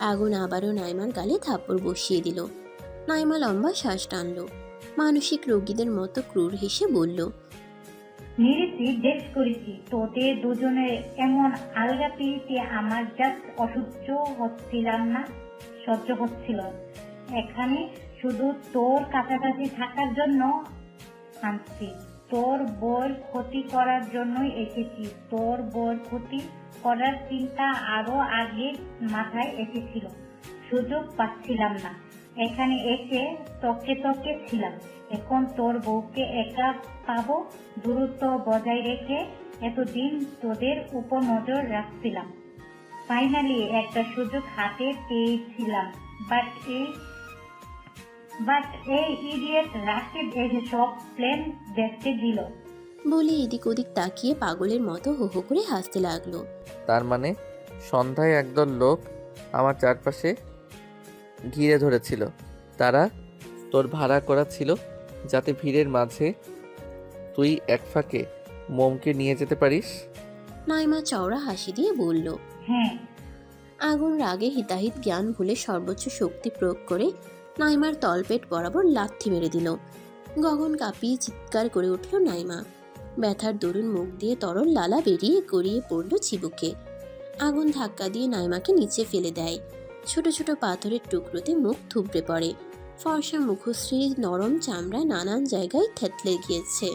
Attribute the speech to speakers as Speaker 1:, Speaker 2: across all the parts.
Speaker 1: আগুন আবারও নাইমার গালে থাপ্পড় বসিয়ে দিল। নাইমা লম্বা শ্বাস টানল। মানসিক রোগীদের মতো ক্রূর হেসে বলল,
Speaker 2: নিরিতি বেশ করেছি। তোদের দুজনের এমন আলগা পিড়িতে আমার জাস্ট সহ্য হচ্ছিল। এখানে শুধু তোর কাছাকাছি থাকার জন্য আনছি। তোর বউয়ের ক্ষতি করার জন্যই এসেছি। তোর বউয়ের ক্ষতি করার চিন্তা আরো আগে মাথায় এসেছিল, সুযোগ পাচ্ছিলাম না। এখানে এসে তকে ছিলাম। এখন তোর বউকে একা পাবো। দূরত্ব বজায় রেখে এতদিন তোদের উপর নজর রাখছিলাম। ফাইনালি একটা সুযোগ হাতে পেয়েছিলাম। বাট এই ইডিয়েট রাকিব এসে সব প্ল্যান দেখতে দিল।
Speaker 1: বলে এদিক ওদিক তাকিয়ে পাগলের মতো হো হো করে হাসতে লাগলো।
Speaker 3: তার মানে সন্ধ্যায় একদল লোক আমার চারপাশে ঘিরে ধরেছিল। তারা তোর ভাড়া করা ছিল যাতে ভিড়ের মাঝে তুই এক ফাঁকে মোমকে নিয়ে যেতে পারিস।
Speaker 1: নাইমা চওড়া হাসি দিয়ে বলল,
Speaker 2: হ্যাঁ।
Speaker 1: আগুন রাগে হিতাহিত জ্ঞান ভুলে সর্বোচ্চ শক্তি প্রয়োগ করে নাইমার তলপেট বরাবর লাথি মেরে দিল। গগন কাঁপিয়ে চিৎকার করে উঠল নাইমা। ব্যথার দরুন মুখ দিয়ে তরল লালা বেরিয়ে গড়িয়ে পড়ল চিবুকে। আগুন ধাক্কা দিয়ে নাইমাকে নিচে ফেলে দেয়। ছোট ছোট পাথরের টুকরোতে মুখ থুবড়ে পড়ে। ফর্সা মুখশ্রীর নরম চামড়া নানান জায়গায় থেতলে গিয়েছে।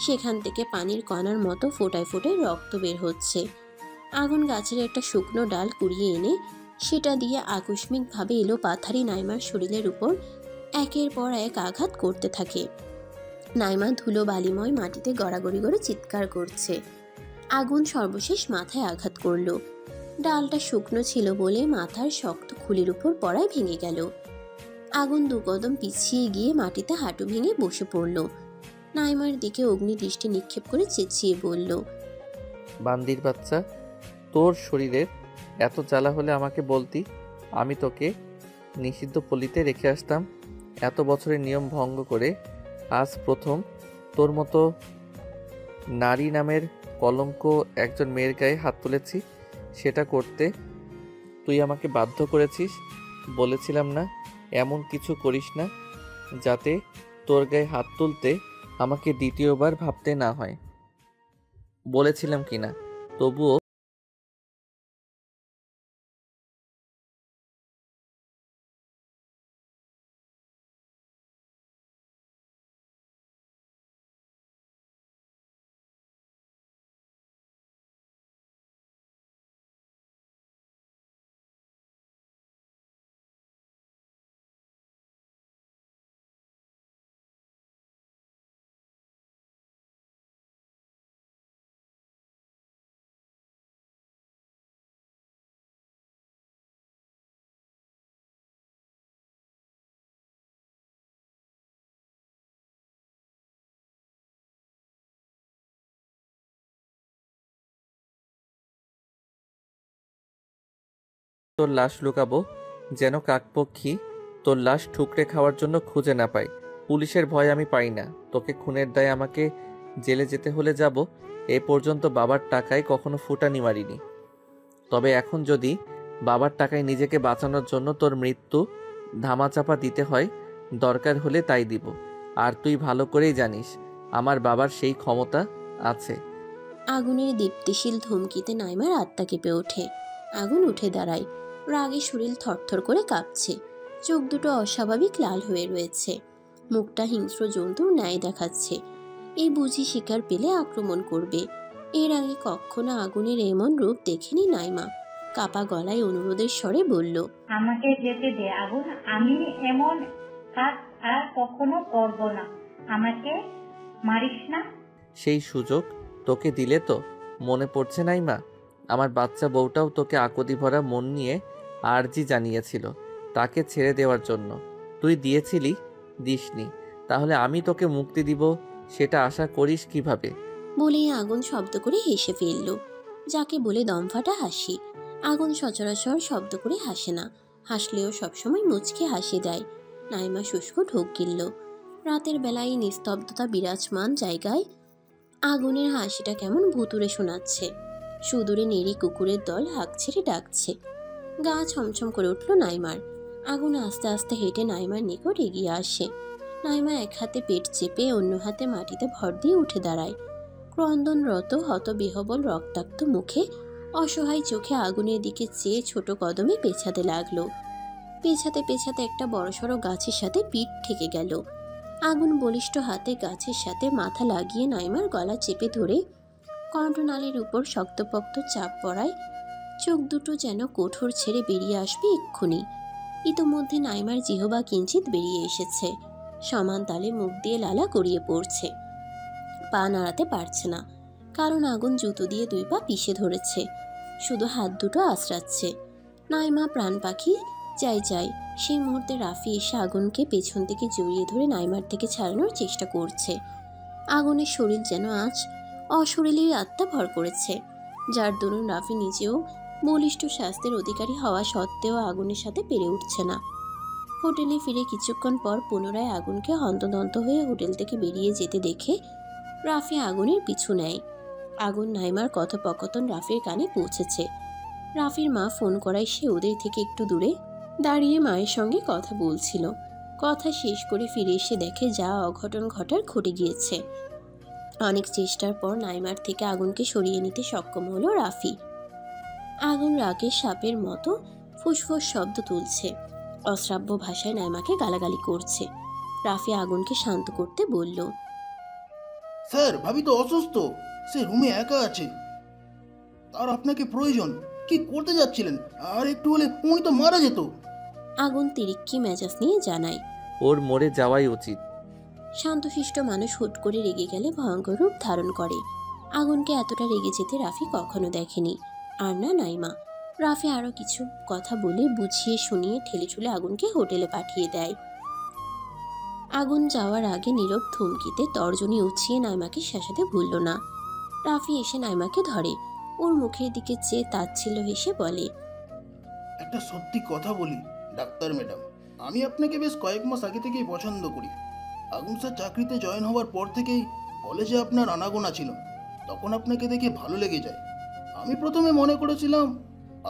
Speaker 1: সেখান থেকে পানির কণার মতো ফোটায় ফোটায় রক্ত বের হচ্ছে। আগুন গাছের একটা শুকনো ডাল কুড়িয়ে এনে সেটা দিয়ে আকস্মিকভাবে এলো পাথারি নাইমার শরীরের উপর একের পর এক আঘাত করতে থাকে। নাইমা ধুলো বালিময় মাটিতে গড়াগড়ি করে চিৎকার করছে। আগুন সর্বশেষ মাথায় আঘাত করল। ডালটা শুকনো ছিল বলে মাথার শক্ত খুলির উপর পড়ায় ভেঙে গেল। আগুন দু কদম পিছিয়ে গিয়ে মাটিতে হাঁটু ভেঙে বসে পড়ল। নাইমার দিকে অগ্নিদৃষ্টি নিক্ষেপ করে চেঁচিয়ে বলল,
Speaker 3: বান্দির বাচ্চা, তোর শরীরের এত জ্বালা হলে আমাকে বলতি, আমি তোকে নিষিদ্ধ পল্লীতে রেখে আসতাম। এত বছরের নিয়ম ভঙ্গ করে আজ প্রথম তোর মতো নারী নামের কলঙ্ক একজন মেয়ের গায়ে হাত তুলেছি। সেটা করতে তুই আমাকে বাধ্য করেছিস। বলেছিলাম না এমন কিছু করিস না যাতে তোর গায়ে হাত তুলতে আমাকে দ্বিতীয়বার ভাবতে না হয়। বলেছিলাম কিনা? তবুও তোর লাশ লুকাবো যেন কাকপক্ষী তোর লাশ ঠুকরে খাওয়ার জন্য খুঁজে না পাই। পুলিশের ভয় আমি পাই না। তোকে খুনের দায়ে আমাকে জেলে যেতে হলে যাব। এ পর্যন্ত বাবার টাকায় কখনো ফুটানি মারিনি। তবে এখন যদি বাবার টাকায় নিজেকে বাঁচানোর জন্য তোর মৃত্যু ধামাচাপা দিতে হয়, দরকার হলে তাই দিব। আর তুই ভালো করেই জানিস আমার বাবার সেই ক্ষমতা আছে।
Speaker 1: আগুনের দীপ্তিশীল ধমকিতে নাইমার আত্মা কেঁপে ওঠে। আগুন উঠে দাঁড়ায়। রাগে শরীর থরথর করে কাঁপছে। চোখ দুটো অস্বাভাবিক লাল হয়ে রয়েছে। মুখটা হিংস্র জন্তুর ন্যায় দেখাচ্ছে। এই বুঝি শিকার পেলে আক্রমণ করবে। এর আগে কখনো আগুনের এমন রূপ দেখেনি নাইমা। কাপা গলায় অনুরোধের স্বরে বলল,
Speaker 2: আমাকে যেতে দে আগুন। আমি এমন কাজ আর কখনো করব না। আমাকে মারিস না।
Speaker 3: সেই সুযোগ তোকে দিলে তো মনে পড়ছে নাই মা? আমার বাচ্চা বউটাও তোকে আকতি ভরা মন নিয়ে আর্জি জানিয়েছিল তাকে ছেড়ে দেওয়ার জন্য। তুই দিয়েছিলি? দিসনি। তাহলে আমি তোকে মুক্তি দিব সেটা আশা করিস কিভাবে?
Speaker 1: বলেই আগুন শব্দ করে হেসে ফেলল, যাকে বলে দমফাটা হাসি। আগুন সচরাচর শব্দ করে হাসে না। হাসলেও সবসময় মুচকে হাসি দেয়। নাইমা শুষ্ক ঢোক গিলল। রাতের বেলায় নিস্তব্ধতা বিরাজমান জায়গায় আগুনের হাসিটা কেমন ভুতুড়ে শোনাচ্ছে। সুদূরে নেড়ি কুকুরের দল হাঁক ছেড়ে ডাকছে। গা ছমছম করে উঠল নাইমার। আগুন আস্তে আস্তে হেঁটে নাইমার নিকট এগিয়ে আসে। নাইমা এক হাতে পেট চেপে অন্য হাতে মাটিতে ভর দিয়ে উঠে দাঁড়ায়। ক্রন্দনরত হতবিহবল রক্তাক্ত মুখে অসহায় চোখে আগুনের দিকে চেয়ে ছোট কদমে পেছাতে লাগলো। পেছাতে পেছাতে একটা বড়সড় গাছের সাথে পিঠ ঠেকে গেল। আগুন বলিষ্ঠ হাতে গাছের সাথে মাথা লাগিয়ে নাইমার গলা চেপে ধরে কণ্ঠনালীর উপর শক্তপোক্ত চাপ পড়ায়। চোখ দুটো যেন কোঠর ছেড়ে বেরিয়ে আসবে এক্ষুনি। ইতোমধ্যে নাইমার জিহবা কিঞ্চিত বেরিয়ে এসেছে। সমান তালে মুখ দিয়ে লালা গড়িয়ে পড়ছে। পা নাড়াতে পারছে না, কারণ আগুন জুতো দিয়ে 2 পা পিষে ধরেছে। শুধু হাত দুটো আঁচড়াচ্ছে। নাইমা প্রাণ পাখি চাই চাই। সেই মুহূর্তে রাফি এসে আগুনকে পেছন থেকে জড়িয়ে ধরে নাইমার থেকে ছাড়ানোর চেষ্টা করছে। আগুনের শরীর যেন আজ অশরীরী আত্মা ভর করেছে, যার দরুন রাফি নিজেও বলিষ্ঠ স্বাস্থ্যের অধিকারী হওয়া সত্ত্বেও আগুনের সাথে পেরে উঠছে না। হোটেলে ফিরে কিছুক্ষণ পর পুনরায় আগুনকে হন্তদন্ত হয়ে হোটেল থেকে বেরিয়ে যেতে দেখে রাফি আগুনের পিছু নেয়। আগুন নাইমার কথোপকথন রাফির কানে পৌঁছেছে। রাফির মা ফোন করায় সে ওদের থেকে একটু দূরে দাঁড়িয়ে মায়ের সঙ্গে কথা বলছিল। কথা শেষ করে ফিরে এসে দেখে যা অঘটন ঘটার ঘটে গিয়েছে। অনেক চেষ্টার পর নাইমার থেকে আগুনকে সরিয়ে নিতে সক্ষম হলো রাফি। আগুন রাগের সাপের মতো ফুসফুস শব্দ তুলছে। অশ্রাব্য ভাষায় নাইমাকে গালাগালি করছে। রাফি আগুনকে শান্ত করতে বলল,
Speaker 4: স্যার, ভাবি তো অসুস্থ, সে রুমে একা আছে। আর আপনাকে প্রয়োজন। কি করতে যাচ্ছিলেন? আর একটু হলে উনি তো মারা যেত।
Speaker 1: আগুন তিরিক্ষি মেজাজ নিয়ে জানায়,
Speaker 3: ওর মরে যাওয়াই উচিত।
Speaker 1: শান্তশিষ্ট মানুষ হুট করে রেগে গেলে ভয়ঙ্কর রূপ ধারণ করে। আগুনকে এতটা রেগে যেতে রাফি কখনো দেখেনি, আর না নাইমা। রাফি আরো কিছু কথা বলে বুঝিয়ে শুনিয়ে ঠেলে ঠুলে আগুনকে হোটেলে পাঠিয়ে দেয়। আগুন যাওয়ার আগে নীরব ধমকিতে তর্জনী উছিয়ে নাইমাকে শাসাতে ভুলল না। রাফি এসে নাইমাকে ধরে, ওর মুখের দিকে চেয়ে তাচ্ছিল্য হেসে বলে,
Speaker 4: একটা সত্যি কথা বলি ডাক্তার ম্যাডাম, আমি আপনাকে বেশ কয়েক মাস আগে থেকেই পছন্দ করি। আগুন স্যার চাকরিতে জয়েন হওয়ার পর থেকেই কলেজে আপনার আনাগোনা ছিল। তখন আপনাকে দেখে ভালো লেগে যায়। আমি প্রথমে মনে করেছিলাম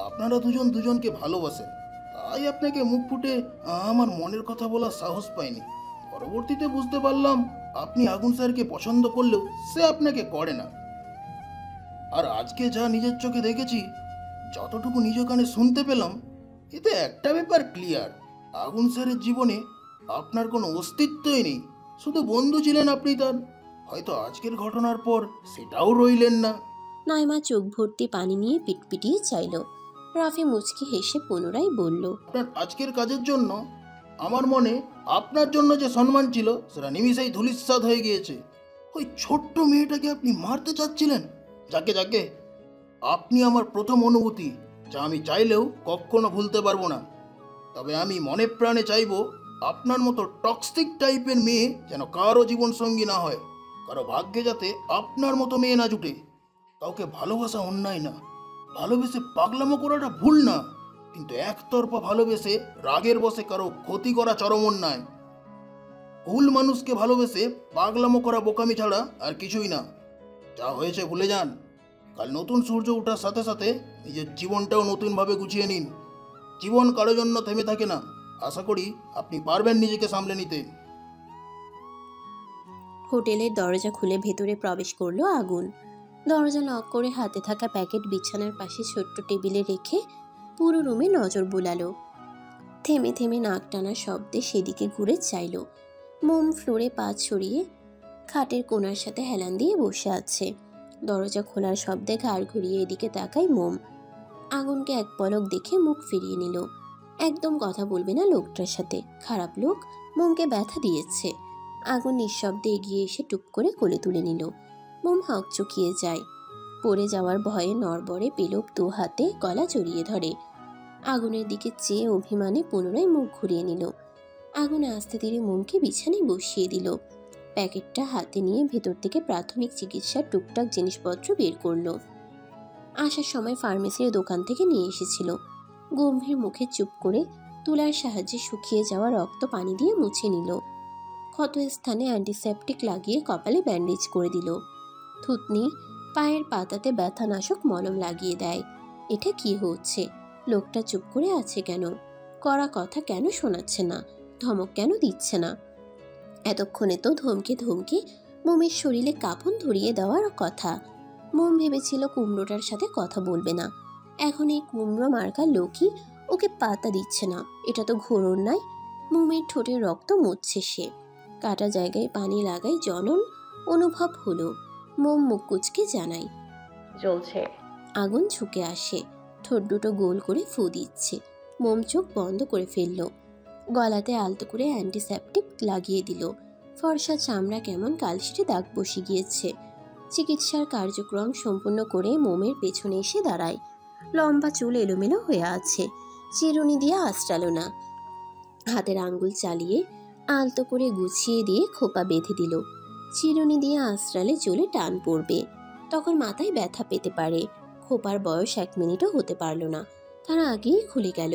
Speaker 4: আপনারা দুজন দুজনকে ভালোবাসেন, তাই আপনাকে মুখ ফুটে আমার মনের কথা বলার সাহস পাইনি। পরবর্তীতে বুঝতে পারলাম আপনি আগুন স্যারকে পছন্দ করলেও সে আপনাকে করে না। আর আজকে যা নিজের চোখে দেখেছি, যতটুকু নিজ কানে শুনতে পেলাম, এতে একটা ব্যাপার ক্লিয়ার, আগুন স্যারের জীবনে আপনার কোনো অস্তিত্বই নেই। শুধু বন্ধু ছিলেন আপনি তার। হয়তো আজকের ঘটনার পর সেটাও রইলেন না।
Speaker 1: নাইমা চোখ ভর্তি পানি নিয়ে পিটপিটিয়ে চাইল। রাফি মুচকি হেসে পুনরায় বলল,
Speaker 4: আপনার আজকের কাজের জন্য আমার মনে আপনার জন্য যে সম্মান ছিল সেটা নিমিষেই ধূলিসাৎ হয়ে গিয়েছে। ওই ছোট্ট মেয়েটাকে আপনি মারতে চাচ্ছিলেন। যাকে যাকে আপনি আমার প্রথম অনুভূতি, যা আমি চাইলেও কখনো ভুলতে পারবো না। তবে আমি মনে প্রাণে চাইবো আপনার মতো টক্সিক টাইপের মেয়ে যেন কারো জীবন সঙ্গী না হয়, কারো ভাগ্যে যাতে আপনার মতো মেয়ে না জুটে। কাউকে ভালোবাসা অন্যায় না, ভালোবেসে পাগলামো করাটা ভুল না, কিন্তু একতরফা ভালোবেসে রাগের বশে কারো ক্ষতি করা চরম অন্যায়। ভুল মানুষকে ভালোবেসে পাগলামো করা বোকামি ছাড়া আর কিছুই না। যা হয়েছে ভুলে যান। কাল নতুন সূর্য ওঠার সাথে সাথে নিজের জীবনটাও নতুনভাবে গুছিয়ে নিন। জীবন কারো জন্য থেমে থাকে না। আশা করি আপনি পারবেন নিজেকে সামলে নিতে।
Speaker 1: হোটেলের দরজা খুলে ভেতরে প্রবেশ করলো আগুন। দরজা লক করে হাতে থাকা প্যাকেট বিছানার পাশে ছোট্ট টেবিলে রেখে পুরো রুমে নজর বুলালো। থেমে থেমে নাক টানা শব্দে সেদিকে ঘুরে চাইল। মোম ফ্লোরে পা ছড়িয়ে খাটের কোণার সাথে হেলান দিয়ে বসে আছে। দরজা খোলার শব্দে ঘাড় ঘুরিয়ে এদিকে তাকায় মোম। আগুনকে এক পলক দেখে মুখ ফিরিয়ে নিল। একদম কথা বলবে না লোকটার সাথে, খারাপ লোক, মোমকে ব্যথা দিয়েছে। আগুন নিঃশব্দে এগিয়ে এসে টুপ করে কোলে তুলে নিল। মোম হকচকিয়ে যায়। পড়ে যাওয়ার ভয়ে নড়বড়ে পেলব 2 হাতে গলা জড়িয়ে ধরে। আগুনের দিকে চেয়ে অভিমানে পুনরায় মুখ ঘুরিয়ে নিল। আগুন আস্তে ধীরে মোমকে বিছানায় বসিয়ে দিল। প্যাকেটটা হাতে নিয়ে ভেতর থেকে প্রাথমিক চিকিৎসার টুকটাক জিনিসপত্র বের করলো। আসার সময় ফার্মেসির দোকান থেকে নিয়ে এসেছিল। গম্ভীর মুখে চুপ করে তুলার সাহায্যে শুকিয়ে যাওয়া রক্ত পানি দিয়ে মুছে নিল। ক্ষত স্থানে অ্যান্টিসেপটিক লাগিয়ে কপালে ব্যান্ডেজ করে দিল। থুতনি পায়ের পাতাতে ব্যথানাশক মলম লাগিয়ে দেয়। এটা কি হচ্ছে? লোকটা চুপ করে আছে কেন? কড়া কথা কেন শোনাচ্ছে না? ধমক কেন দিচ্ছে না? এতক্ষণে তো ধমকে ধমকে মোমের শরীরে কাঁপন ধরিয়ে দেওয়ার কথা। মোম ভেবেছিল কুমড়োটার সাথে কথা বলবে না। এখন এই কুমড়ো মার্কা লোকই ওকে পাতা দিচ্ছে না। এটা তো ঘোর অন্যায়। মোমের ঠোঁটে রক্ত মুছছে সে। কাটা জায়গায় পানি লাগাই জনন অনুভব হলো। মোম মুখ কুচকে জানায়,
Speaker 5: জ্বলছে।
Speaker 1: আগুন ঝুঁকে আসে, ঠোঁট দুটো গোল করে ফু দিচ্ছে। মোম চোখ বন্ধ করে ফেলল। গলাতে আলতো করে অ্যান্টিসেপটিক লাগিয়ে দিল। ফর্সা চামড়া কেমন কালশিটে দাগ বসে গিয়েছে। চিকিৎসার কার্যক্রম সম্পূর্ণ করে মোমের পেছনে এসে দাঁড়ায়। লম্বা চুল এলোমেলো হয়ে আছে, চিরুনি দিয়ে আঁচড়ালো না। হাতের আঙ্গুল চালিয়ে আলতো করে গুছিয়ে দিয়ে খোপা বেঁধে দিল। চিরুনি দিয়ে আঁচড়ালে চুলে টান পড়বে, তখন মাথায় ব্যথা পেতে পারে। খোপার বয়স 1 মিনিটও হতে পারল না, তার আগেই খুলে গেল।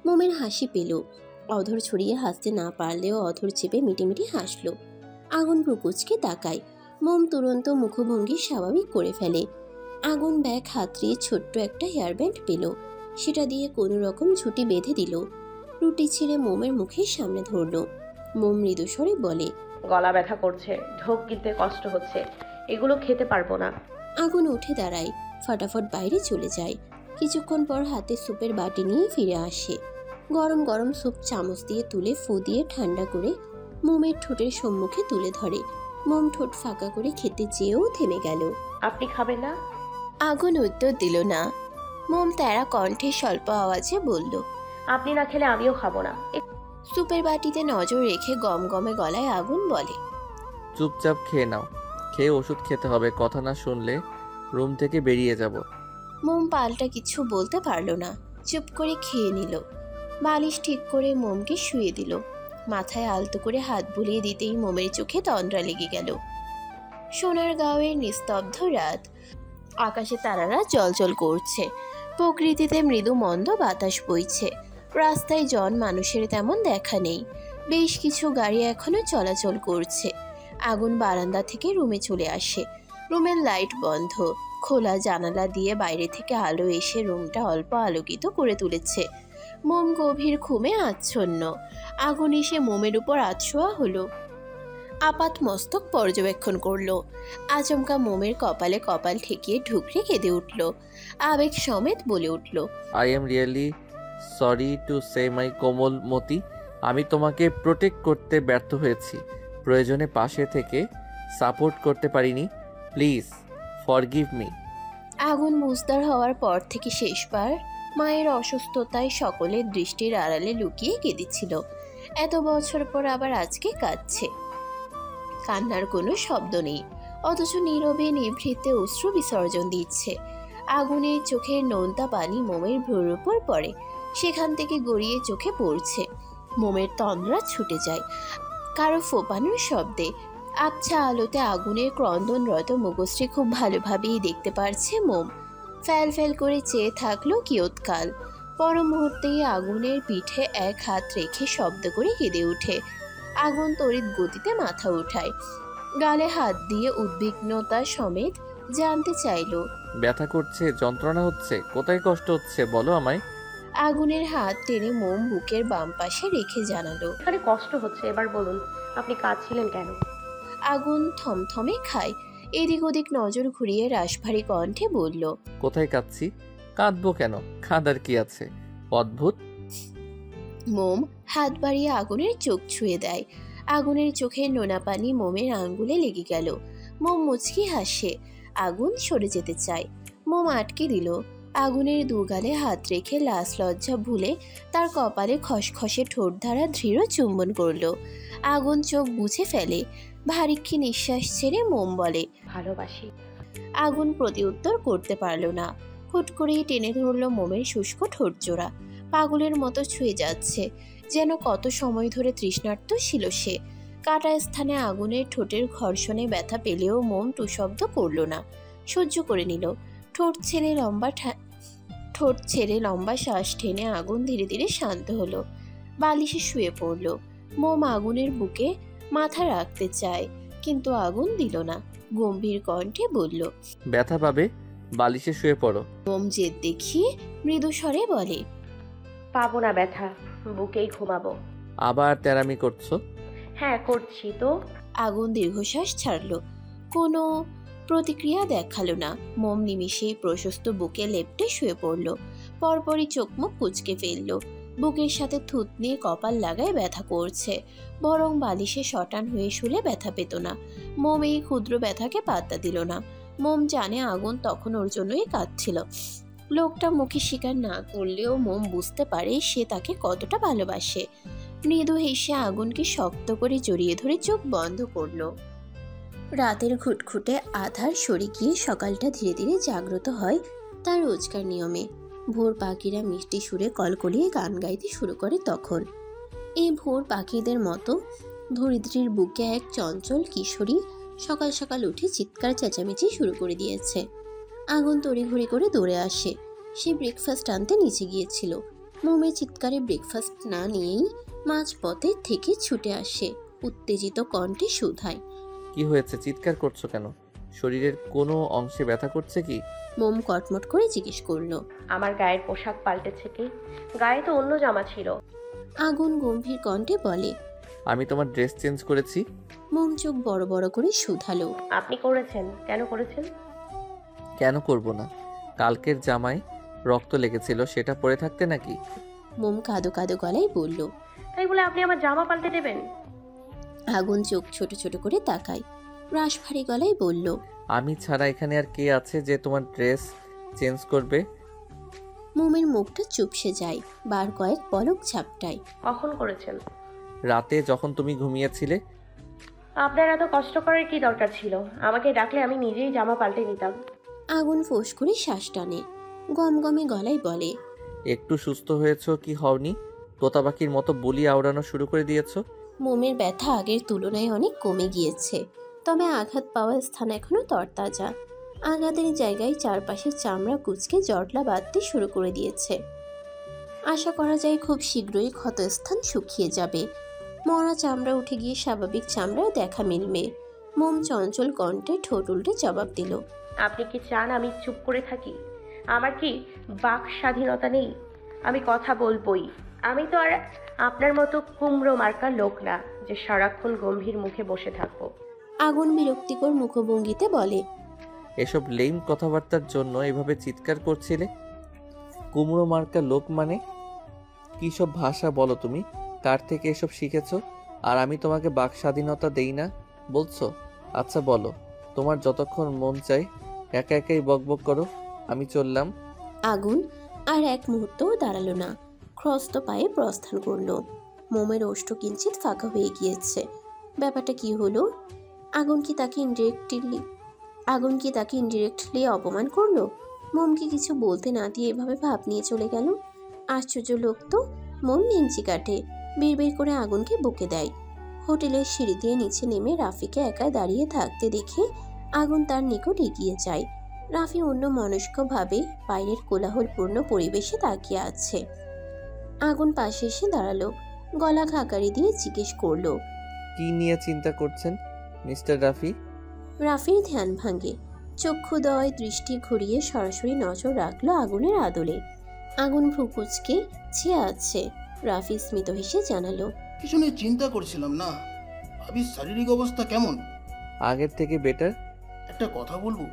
Speaker 1: মোমের হাসি পেল। অধর ছড়িয়ে হাসতে না পারলেও অধর চেপে মিটিমিটি হাসল। আগুন প্রকুচকে তাকায়। মোম তুরন্ত মুখভঙ্গি স্বাভাবিক করে ফেলে। আগুন ব্যাগ হাতড়িয়ে ছোট্ট একটা হেয়ারব্যান্ড পেল, সেটা দিয়ে কোনো রকম ঝুঁটি বেঁধে দিল। রুটি ছিঁড়ে মোমের মুখের সামনে ধরল। মোম মৃদুস্বরে বলে,
Speaker 5: গলা ব্যথা করছে, ঢোক গিলতে কষ্ট হচ্ছে, এগুলো খেতে পারবো না।
Speaker 1: আগুন উঠে দাঁড়ায়, ফটাফট বাইরে চলে যায়। কিছুক্ষণ পর হাতে স্যুপের বাটি নিয়ে ফিরে আসে। গরম গরম স্যুপ চামচ দিয়ে তুলে ফু দিয়ে ঠান্ডা করে মোমের ঠোঁটের সম্মুখে তুলে ধরে। মোম ঠোঁট ফাঁকা করে খেতে চেয়েও থেমে গেল।
Speaker 5: আপনি খাবেন না?
Speaker 1: আগুন উত্তর দিল না। মোম তেরা কণ্ঠে স্বল্প আওয়াজে বলল,
Speaker 5: আপনি না খেলে আমিও খাবো না।
Speaker 1: স্যুপের বাটিতে নজর রেখে গমগমে গলায় আগুন বলে,
Speaker 3: চুপচাপ খেয়ে নাও, খেয়ে ওষুধ খেতে হবে। কথা না শুনলে রুম থেকে বেরিয়ে যাব।
Speaker 1: মোম পাল্টা কিছু বলতে পারল না, চুপ করে খেয়ে নিল। বালিশ ঠিক করে মোমকে শুয়ে দিল। মাথায় আলতো করে হাত বুলিয়ে দিতেই মোমের চোখে তন্দ্রা লেগে গেল। সোনারগাঁওয়ের নিস্তব্ধ রাত। আকাশে তারারা জলজল করছে। প্রকৃতিতে মৃদু মন্দ বাতাস বইছে। রাস্তায় জন মানুষের তেমন দেখা নেই। বেশ কিছু গাড়ি এখনো চলাচল করছে। আগুন বারান্দা থেকে রুমে চলে আসে। রুমের লাইট বন্ধ। খোলা জানালা দিয়ে বাইরে থেকে আলো এসে রুমটা অল্প আলোকিত করে তুলেছে। মোম গভীর ঘুমে আচ্ছন্ন। আগুন এসে মোমের উপর আছোয়া হলো। আপাত মস্তক পর্যবেক্ষণ করলো। আচমকা মোমের কপালে কপাল ঠেকিয়ে ঢুকরে কেঁদে উঠল। আবেগ সমেত বলে উঠল,
Speaker 3: I am really sorry to say my কোমল মতি। আমি তোমাকে প্রোটেক্ট করতে ব্যর্থ হয়েছি, প্রয়োজনে পাশে থেকে সাপোর্ট করতে পারিনি। Please forgive me.
Speaker 1: আগুন বুঝদার হওয়ার পর থেকে শেষবার মায়ের অসুস্থতায় সকলের দৃষ্টির আড়ালে লুকিয়ে কেঁদেছিল। এত বছর পর আবার আজকে কাঁদছে। কান্নার কোনো শব্দ নেই, অথচ নীরবে নিভৃতে অশ্রু বিসর্জন দিচ্ছে। আগুনের চোখের নোনতা পানি মোমের ভ্রুর উপর পড়ে, সেখান থেকে গড়িয়ে চোখে পড়ছে। মোমের তন্দ্রা ছুটে যায় কারো ফোপানোর শব্দে। আবছা আলোতে আগুনের ক্রন্দনরত মুখশ্রী খুব ভালোভাবেই দেখতে পারছে মোম। ফ্যাল ফ্যাল করে চেয়ে থাকলো কিয়ৎকাল। পর মুহূর্তেই আগুনের পিঠে এক হাত রেখে শব্দ করে কেঁদে ওঠে। আগুন তড়িৎ গতিতে মাথা উঠায়, গালে হাত দিয়ে উদ্বিগ্নতা সমেত জানতে চাইল,
Speaker 3: ব্যথা করছে, যন্ত্রণা হচ্ছে, কোথায় কষ্ট হচ্ছে বলো আমায়।
Speaker 1: আগুনের হাত টেনে মোম বুকের বাম পাশে রেখে জানালো,
Speaker 5: এখানে কষ্ট হচ্ছে, এবার বলুন আপনি কাঁদছিলেন কেন?
Speaker 1: আগুন থমথমে খায়। এদিক ওদিক নজর ঘুরিয়ে রাশভারী কণ্ঠে বলল,
Speaker 3: কোথায় কাঁদছি? কাঁদবো কেন? কাঁদার কি আছে? অদ্ভুত।
Speaker 1: মোম হাত বাড়িয়ে আগুনের চোখ ছুঁয়ে দেয়। আগুনের চোখের নোনা পানি মোমের আঙ্গুলে লেগে গেল। মোম মুচকি হাসে। আগুন সরে যেতে চায়, মোম আটকে দিল। আগুনের দুগালে হাত রেখে লাজ লজ্জা ভুলে তার কপালে খসখসে ঠোঁট ধারা দৃঢ় চুম্বন করলো। আগুন চোখ বুঝে ফেলে। ভারিক্ষী নিঃশ্বাস ছেড়ে মোম বলে,
Speaker 5: ভালোবাসি।
Speaker 1: আগুন প্রতিউত্তর করতে পারল না। হুট করেই টেনে ধরলো মোমের শুষ্ক ঠোঁট জোড়া। পাগলের মতো ছুঁয়ে যাচ্ছে, যেন কত সময় ধরে তৃষ্ণার্ত ছিল সে। কাটা স্থানে আগুনের ঠোঁটের ঘর্ষণে ব্যথা পেলেও মোম টু শব্দ করল না, সহ্য করে নিল। ঠোঁট ছেড়ে লম্বা শ্বাস টেনে আগুন ধীরে ধীরে শান্ত হলো। বালিশে শুয়ে পড়ল। মোম আগুনের বুকে মাথা রাখতে চায়, কিন্তু আগুন দিল না। গম্ভীর কণ্ঠে বলল,
Speaker 3: ব্যথা পাবে, বালিশে শুয়ে পড়ো।
Speaker 1: মোম জেদ দেখিয়ে মৃদু স্বরে বলে,
Speaker 5: পাবো না ব্যথা, বুকেই ঘুমাবো।
Speaker 3: আবার তেরামি করছো?
Speaker 5: হ্যাঁ করছি তো।
Speaker 1: আগুন দীর্ঘশ্বাস ছাড়ল, কোনো প্রতিক্রিয়া দেখালো না। মোম নিমিষেই প্রশস্ত বুকে লেপ্টে শুয়ে পড়ল। পরপরই চোখ মুখ কুঁচকে ফেলল। বুকের সাথে থুতনি কপাল লাগায় ব্যথা করছে, বরং বালিশে শটান হয়ে শুলে ব্যথা পেত না। মোম এই ক্ষুদ্র ব্যথাকে পাত্তা দিল না। মোম জানে আগুন তখন ওর জন্যই কাঁদছিল। লোকটা মুখে স্বীকার না করলেও মোম বুঝতে পারে সে তাকে কতটা ভালোবাসে। মৃদু হেসে আগুনকে শক্ত করে জড়িয়ে ধরে চোখ বন্ধ করলো। রাতের ঘুটঘুটে আধার সরে গিয়ে সকালটা ধীরে ধীরে জাগ্রত হয় তার রোজকার নিয়মে। ভোর পাখিরা মিষ্টি সুরে কলকলিয়ে গান গাইতে শুরু করে তখন। এই ভোর পাখিদের মতো ধরিত্রীর বুকে এক চঞ্চল কিশোরী সকাল সকাল উঠে চিৎকার চেঁচামেচি শুরু করে দিয়েছে। আগুন তড়িঘড়ি করে দৌড়ে আসে। সে ব্রেকফাস্ট আনতে নিচে গিয়েছিল। মোমের চিৎকারে ব্রেকফাস্ট না নিয়েই মাঝপথে থেকে ছুটে আসে, উত্তেজিত কণ্ঠে শুধায়।
Speaker 3: কি হয়েছে, চিৎকার করছো কেন? শরীরের কোনো অংশে ব্যথা করছে কি?
Speaker 1: মোম কটমট করে জিজ্ঞেস করলো।
Speaker 5: আমার গায়ের পোশাক পাল্টেছে কি? গায়ে তো অন্য জামা ছিল।
Speaker 1: আগুন গম্ভীর কণ্ঠে বলে।
Speaker 3: আমি তোমার ড্রেস চেঞ্জ করেছি।
Speaker 1: মোম চোখ বড় বড় করে শুধালো।
Speaker 5: আপনি করেছেন? কেন করেছেন?
Speaker 3: কেন করব না? কালকের জামায় রক্ত লেগেছিল, সেটা পরে থাকতে নাকি?
Speaker 1: মোম কাঁদো কাঁদো গলায় বলল।
Speaker 5: তাই বলে আপনি আমার জামা পাল্টে দেবেন?
Speaker 1: আগুন চোখ ছোট ছোট করে তাকায়, রাশ ভারী গলায় বলল।
Speaker 3: আমি ছাড়া এখানে আর কে আছে যে তোমার ড্রেস চেঞ্জ করবে?
Speaker 1: মোমের মুখটা চুপসে যায়, বার কয়েক পলক ঝাপটায়।
Speaker 5: কখন করেছেন?
Speaker 3: রাতে যখন তুমি ঘুমিয়েছিলে।
Speaker 5: আপনার এত কষ্ট করার কি দরকার ছিল? আমাকে ডাকলে আমি নিজেই জামা পাল্টে নিতাম।
Speaker 1: আগুন ফোঁস করে শ্বাস টানে, গমগমে গলায় বলে।
Speaker 3: একটু সুস্থ হয়েছো কি হওনি? তোতা পাখির মতো বুলি আওড়ানো শুরু করে দিয়েছো।
Speaker 1: মোমের ব্যথা আগের তুলনায় অনেক কমে গিয়েছে, তবে আঘাত পাওয়া স্থান এখনো তরতাজা। আঘাতের জায়গায় চারপাশের চামড়া কুঁচকে জটলা বাঁধতে শুরু করে দিয়েছে। আশা করা যায় খুব শীঘ্রই ক্ষতস্থান শুকিয়ে যাবে। মরা চামড়া উঠে গিয়ে স্বাভাবিক চামড়ায় দেখা মিলবে। মোম চঞ্চল কণ্ঠে ঠোঁট উল্টে জবাব দিল।
Speaker 5: আপনি কি চান আমি চুপ করে থাকি? আমার কি বাক স্বাধীনতা নেই? আমি কথা বলবই। আমি তো আর আপনার মতো কুমড়ো মার্কা লোক না যে সারাক্ষণ গম্ভীর মুখে বসে থাকবো।
Speaker 1: আগুন বিরক্তিকর মুখভঙ্গিতে বলে।
Speaker 3: এসব লেম কথাবার্তার জন্য এভাবে চিৎকার করছিলে? কুমড়ো মার্কা লোক মানে কী সব ভাষা বলো তুমি? কার থেকে এসব শিখেছো? আর আমি তোমাকে বাক স্বাধীনতা দেই না বলছো? আচ্ছা বলো, তোমার যতক্ষণ মন চায় একা একাই বকবক করো, আমি চললাম।
Speaker 1: আগুন আর এক মুহূর্তও দাঁড়ালো না, খ্রস্ত পায়ে প্রস্থান করলো। মোমের ওষ্ঠ কিঞ্চিত ফাঁকা হয়ে গিয়েছে। ব্যাপারটা কি হলো? আগুন কি তাকে ইনডিরেক্টলি অপমান করলো? মোমকে কিছু বলতে না দিয়ে এভাবে ভাব নিয়ে চলে গেল। আশ্চর্য লোক তো। মোম নিঞ্চি কাটে, বিড়বিড় করে আগুনকে বকে দেয়। হোটেলের সিঁড়ি দিয়ে নিচে নেমে রাফিকে একা দাঁড়িয়ে থাকতে দেখে আগুন তার নিকট এগিয়ে যায়। রাফি অন্য মনস্কভাবে বাইরের কোলাহলপূর্ণ পরিবেশে তাকিয়ে আছে। আগুন পাশে এসে দাঁড়ালো, গলা খাকারি দিয়ে জিজ্ঞেস করলো।
Speaker 3: কি নিয়ে চিন্তা করছেন মিস্টার রাফি?
Speaker 1: রাফির ধ্যান ভাঙে, চক্ষুদয় দৃষ্টি ঘুরিয়ে সরাসরি নজর রাখলো আগুনের আদলে। আগুন ভ্রুকুচকে চেয়ে আছে। রাফি স্মিত হেসে জানালো।
Speaker 4: কিছু নিয়ে চিন্তা করছিলাম না। আবির শারীরিক অবস্থা কেমন?
Speaker 3: আগের থেকে বেটার।
Speaker 4: একটা কথা বলবো?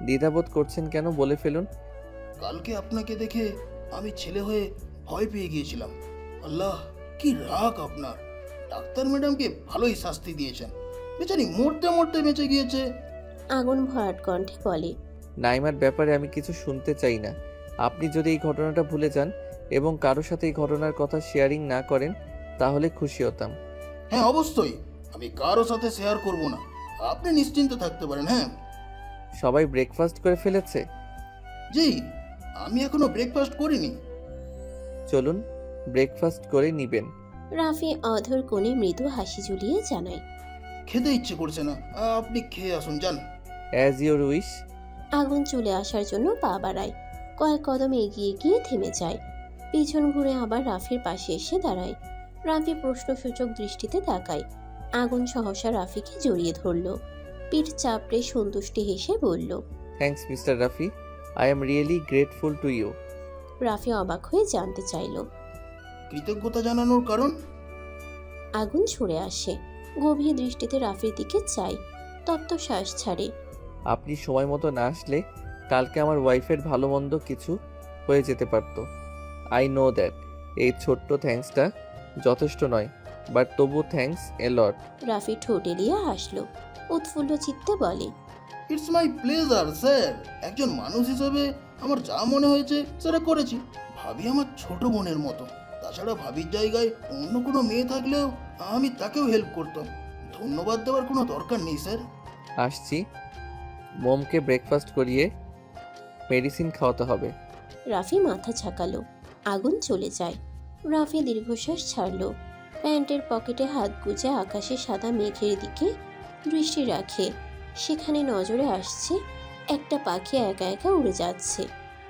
Speaker 3: দ্বিধাবোধ করছেন কেন, বলে ফেলুন।
Speaker 4: কালকে আপনাকে দেখে আমি ছেলে হয়ে ভয় পেয়ে গিয়েছিলাম। আল্লাহ, কি রাগ আপনার! ডাক্তার ম্যাডামকে ভালোই শাস্তি দিয়েছেন। বেচারি মরতে মরতে বেঁচে গিয়েছে।
Speaker 1: আগুন ভরাট কণ্ঠে বলে।
Speaker 3: নাইমার ব্যাপারে আমি কিছু শুনতে চাই না। আপনি যদি এই ঘটনাটা ভুলে যান এবং কারোর সাথে এই ঘটনার কথা শেয়ারিং না করেন তাহলে খুশি হতাম।
Speaker 4: হ্যাঁ অবশ্যই, আমি কারো সাথে শেয়ার করব না। আপনি নিশ্চিন্তে থাকতে পারেন। হ্যাঁ,
Speaker 3: সবাই ব্রেকফাস্ট করে ফেলেছে?
Speaker 4: জি, আমি এখনো ব্রেকফাস্ট করিনি।
Speaker 3: চলুন ব্রেকফাস্ট করে নিবেন।
Speaker 1: রাফি অধর কোণে মৃদু হাসি ঝুলিয়ে জানায়।
Speaker 4: খেতে ইচ্ছে করছে না, আপনি খেয়ে আসুন, যান।
Speaker 3: As your wish.
Speaker 1: আগুন চলে আসার জন্য পা বাড়ায়, কয়েক কদম এগিয়ে গিয়ে থেমে যায়। পিছন ঘুরে আবার রাফির পাশে এসে দাঁড়ায়। রাফি প্রশ্নসূচক দৃষ্টিতে তাকায়। আগুন সহসা রাফিকে জড়িয়ে ধরল, পিঠ চাপড়ে সন্তুষ্টি হেসে বলল।
Speaker 3: Thanks Mister Rafi, I am really grateful to you.
Speaker 1: Rafi অবাক হয়ে জানতে চাইল,
Speaker 4: কৃতজ্ঞতা জানানোর কারণ?
Speaker 1: আগুন ছড়ে আসে, গভীর দৃষ্টিতে রাফির দিকে চাই, তপ্ত শ্বাস ছাড়ে।
Speaker 3: আপনি সময় মতো না আসলে কালকে আমার ওয়াইফের ভালো মন্দ কিছু হয়ে যেতে পারতো। I know that. এই ছোট্ট থ্যাঙ্কসটা যথেষ্ট নয়, বাট তবু থ্যাঙ্কস এ লট।
Speaker 1: রাফি ঠোঁট এলিয়ে হাসলো, উৎফুল্ল চিত্তে বলে,
Speaker 4: ইটস মাই প্লেজার স্যার। একজন মানুষ হিসেবে আমার যা মনে হয়েছে সেটা করেছি। ভাবি আমার ছোট বোনের মতো। তাছাড়া ভাবির জায়গায় অন্য কোনো মেয়ে থাকলেও আমি তাকেও হেল্প করতাম। ধন্যবাদ দেওয়ার কোনো দরকার নেই স্যার।
Speaker 3: আসছি, মোমকে ব্রেকফাস্ট করিয়ে মেডিসিন খাওয়াতে হবে।
Speaker 1: রাফি মাথা ঝাঁকালো, আগুন চলে যায়। রাফি দীর্ঘশ্বাস ছাড়লো, প্যান্টের পকেটে হাত গুজে আকাশে সাদা মেঘের দিকে দৃষ্টি রাখে। সেখানে নজরে আসছে একটা পাখি একা একা উড়ে যাচ্ছে।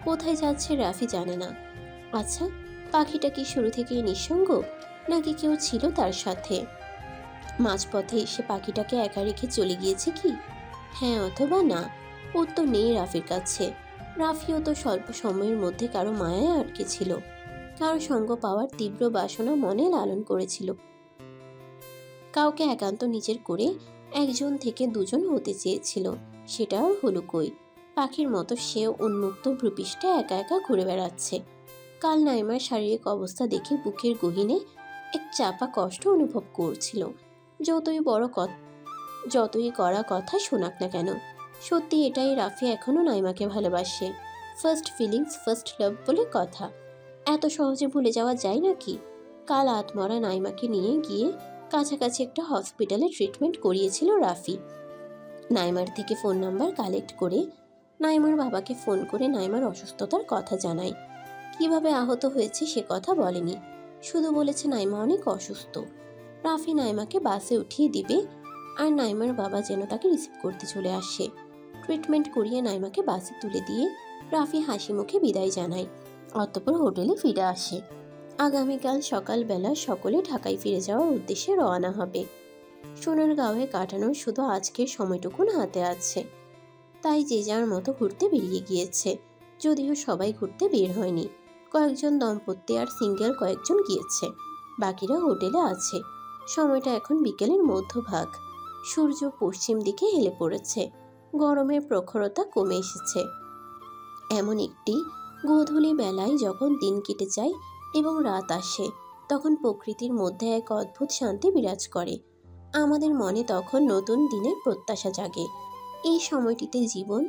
Speaker 1: কোথায় যাচ্ছে রাফি জানে না। আচ্ছা, পাখিটা কি শুরু থেকেই নিঃসঙ্গ, নাকি কেউ ছিল তার সাথে? মাঝপথে এসে পাখিটাকে একা রেখে চলে গিয়েছে কি? হ্যাঁ অথবা না, উত্তর নেই রাফির কাছে। রাফিও তো স্বল্প সময়ের মধ্যে কারো মায়ায় আটকে ছিল, কারো সঙ্গ পাওয়ার তীব্র বাসনা মনে লালন করেছিল। কাউকে একান্ত নিজের করে একজন থেকে দুজন হতে চেয়েছিল, সেটা আর হলো কই। পাখির মতো সেও উন্মুক্ত ভ্রূপৃষ্ঠে একা একা ঘুরে বেড়াচ্ছে। কাল নাইমার শারীরিক অবস্থা দেখে বুকের গহীনে এক চাপা কষ্ট অনুভব করছিল। যতই করা কথা শোনাক না কেন, সত্যি এটাই, রাফি এখনো নাইমাকে ভালোবাসে। ফার্স্ট ফিলিংস ফার্স্ট লাভ বলে কথা, এত সহজে ভুলে যাওয়া যায় নাকি? কাল আত্মরা নাইমাকে নিয়ে গিয়ে কাছাকাছি একটা হসপিটালে ট্রিটমেন্ট করিয়েছিল রাফি। নাইমার থেকে ফোন নাম্বার কালেক্ট করে নাইমার বাবাকে ফোন করে নাইমার অসুস্থতার কথা জানায়। কিভাবে আহত হয়েছে সে কথা বলেনি, শুধু বলেছে নাইমা অনেক অসুস্থ। রাফি নাইমাকে বাসে উঠিয়ে দিবে, আর নাইমার বাবা যেন তাকে রিসিভ করতে চলে আসে। ট্রিটমেন্ট করিয়ে নাইমাকে বাসে তুলে দিয়ে রাফি হাসি মুখে বিদায় জানায়। অতঃপর হোটেলে ফিরে আসে। আগামীকাল সকালবেলা সকলে ঢাকায় ফিরে যাওয়ার উদ্দেশ্যে রওনা হবে। সোনারগাঁওয়ে কাটানোর শুধু আজকের সময়টুকুন হাতে আছে, তাই যে যার মতো ঘুরতে বেরিয়ে গিয়েছে। যদিও সবাই ঘুরতে বের হয়নি, কয়েকজন দম্পতি আর সিঙ্গেল কয়েকজন গিয়েছে, বাকিরা হোটেলে আছে। সময়টা এখন বিকেলের মধ্যভাগ। সূর্য পশ্চিম দিকে হেলে পড়েছে, গরমের প্রখরতা কমে এসেছে। এমন একটি গোধূলি বেলায় যখন দিন কেটে যায় এবং রাত আসে, তখন প্রকৃতির মধ্যে এক অদ্ভুত শান্তি বিরাজ করে। আমাদের মনে তখন নতুন দিনের প্রত্যাশা জাগে। এই সময়টিতে জীবন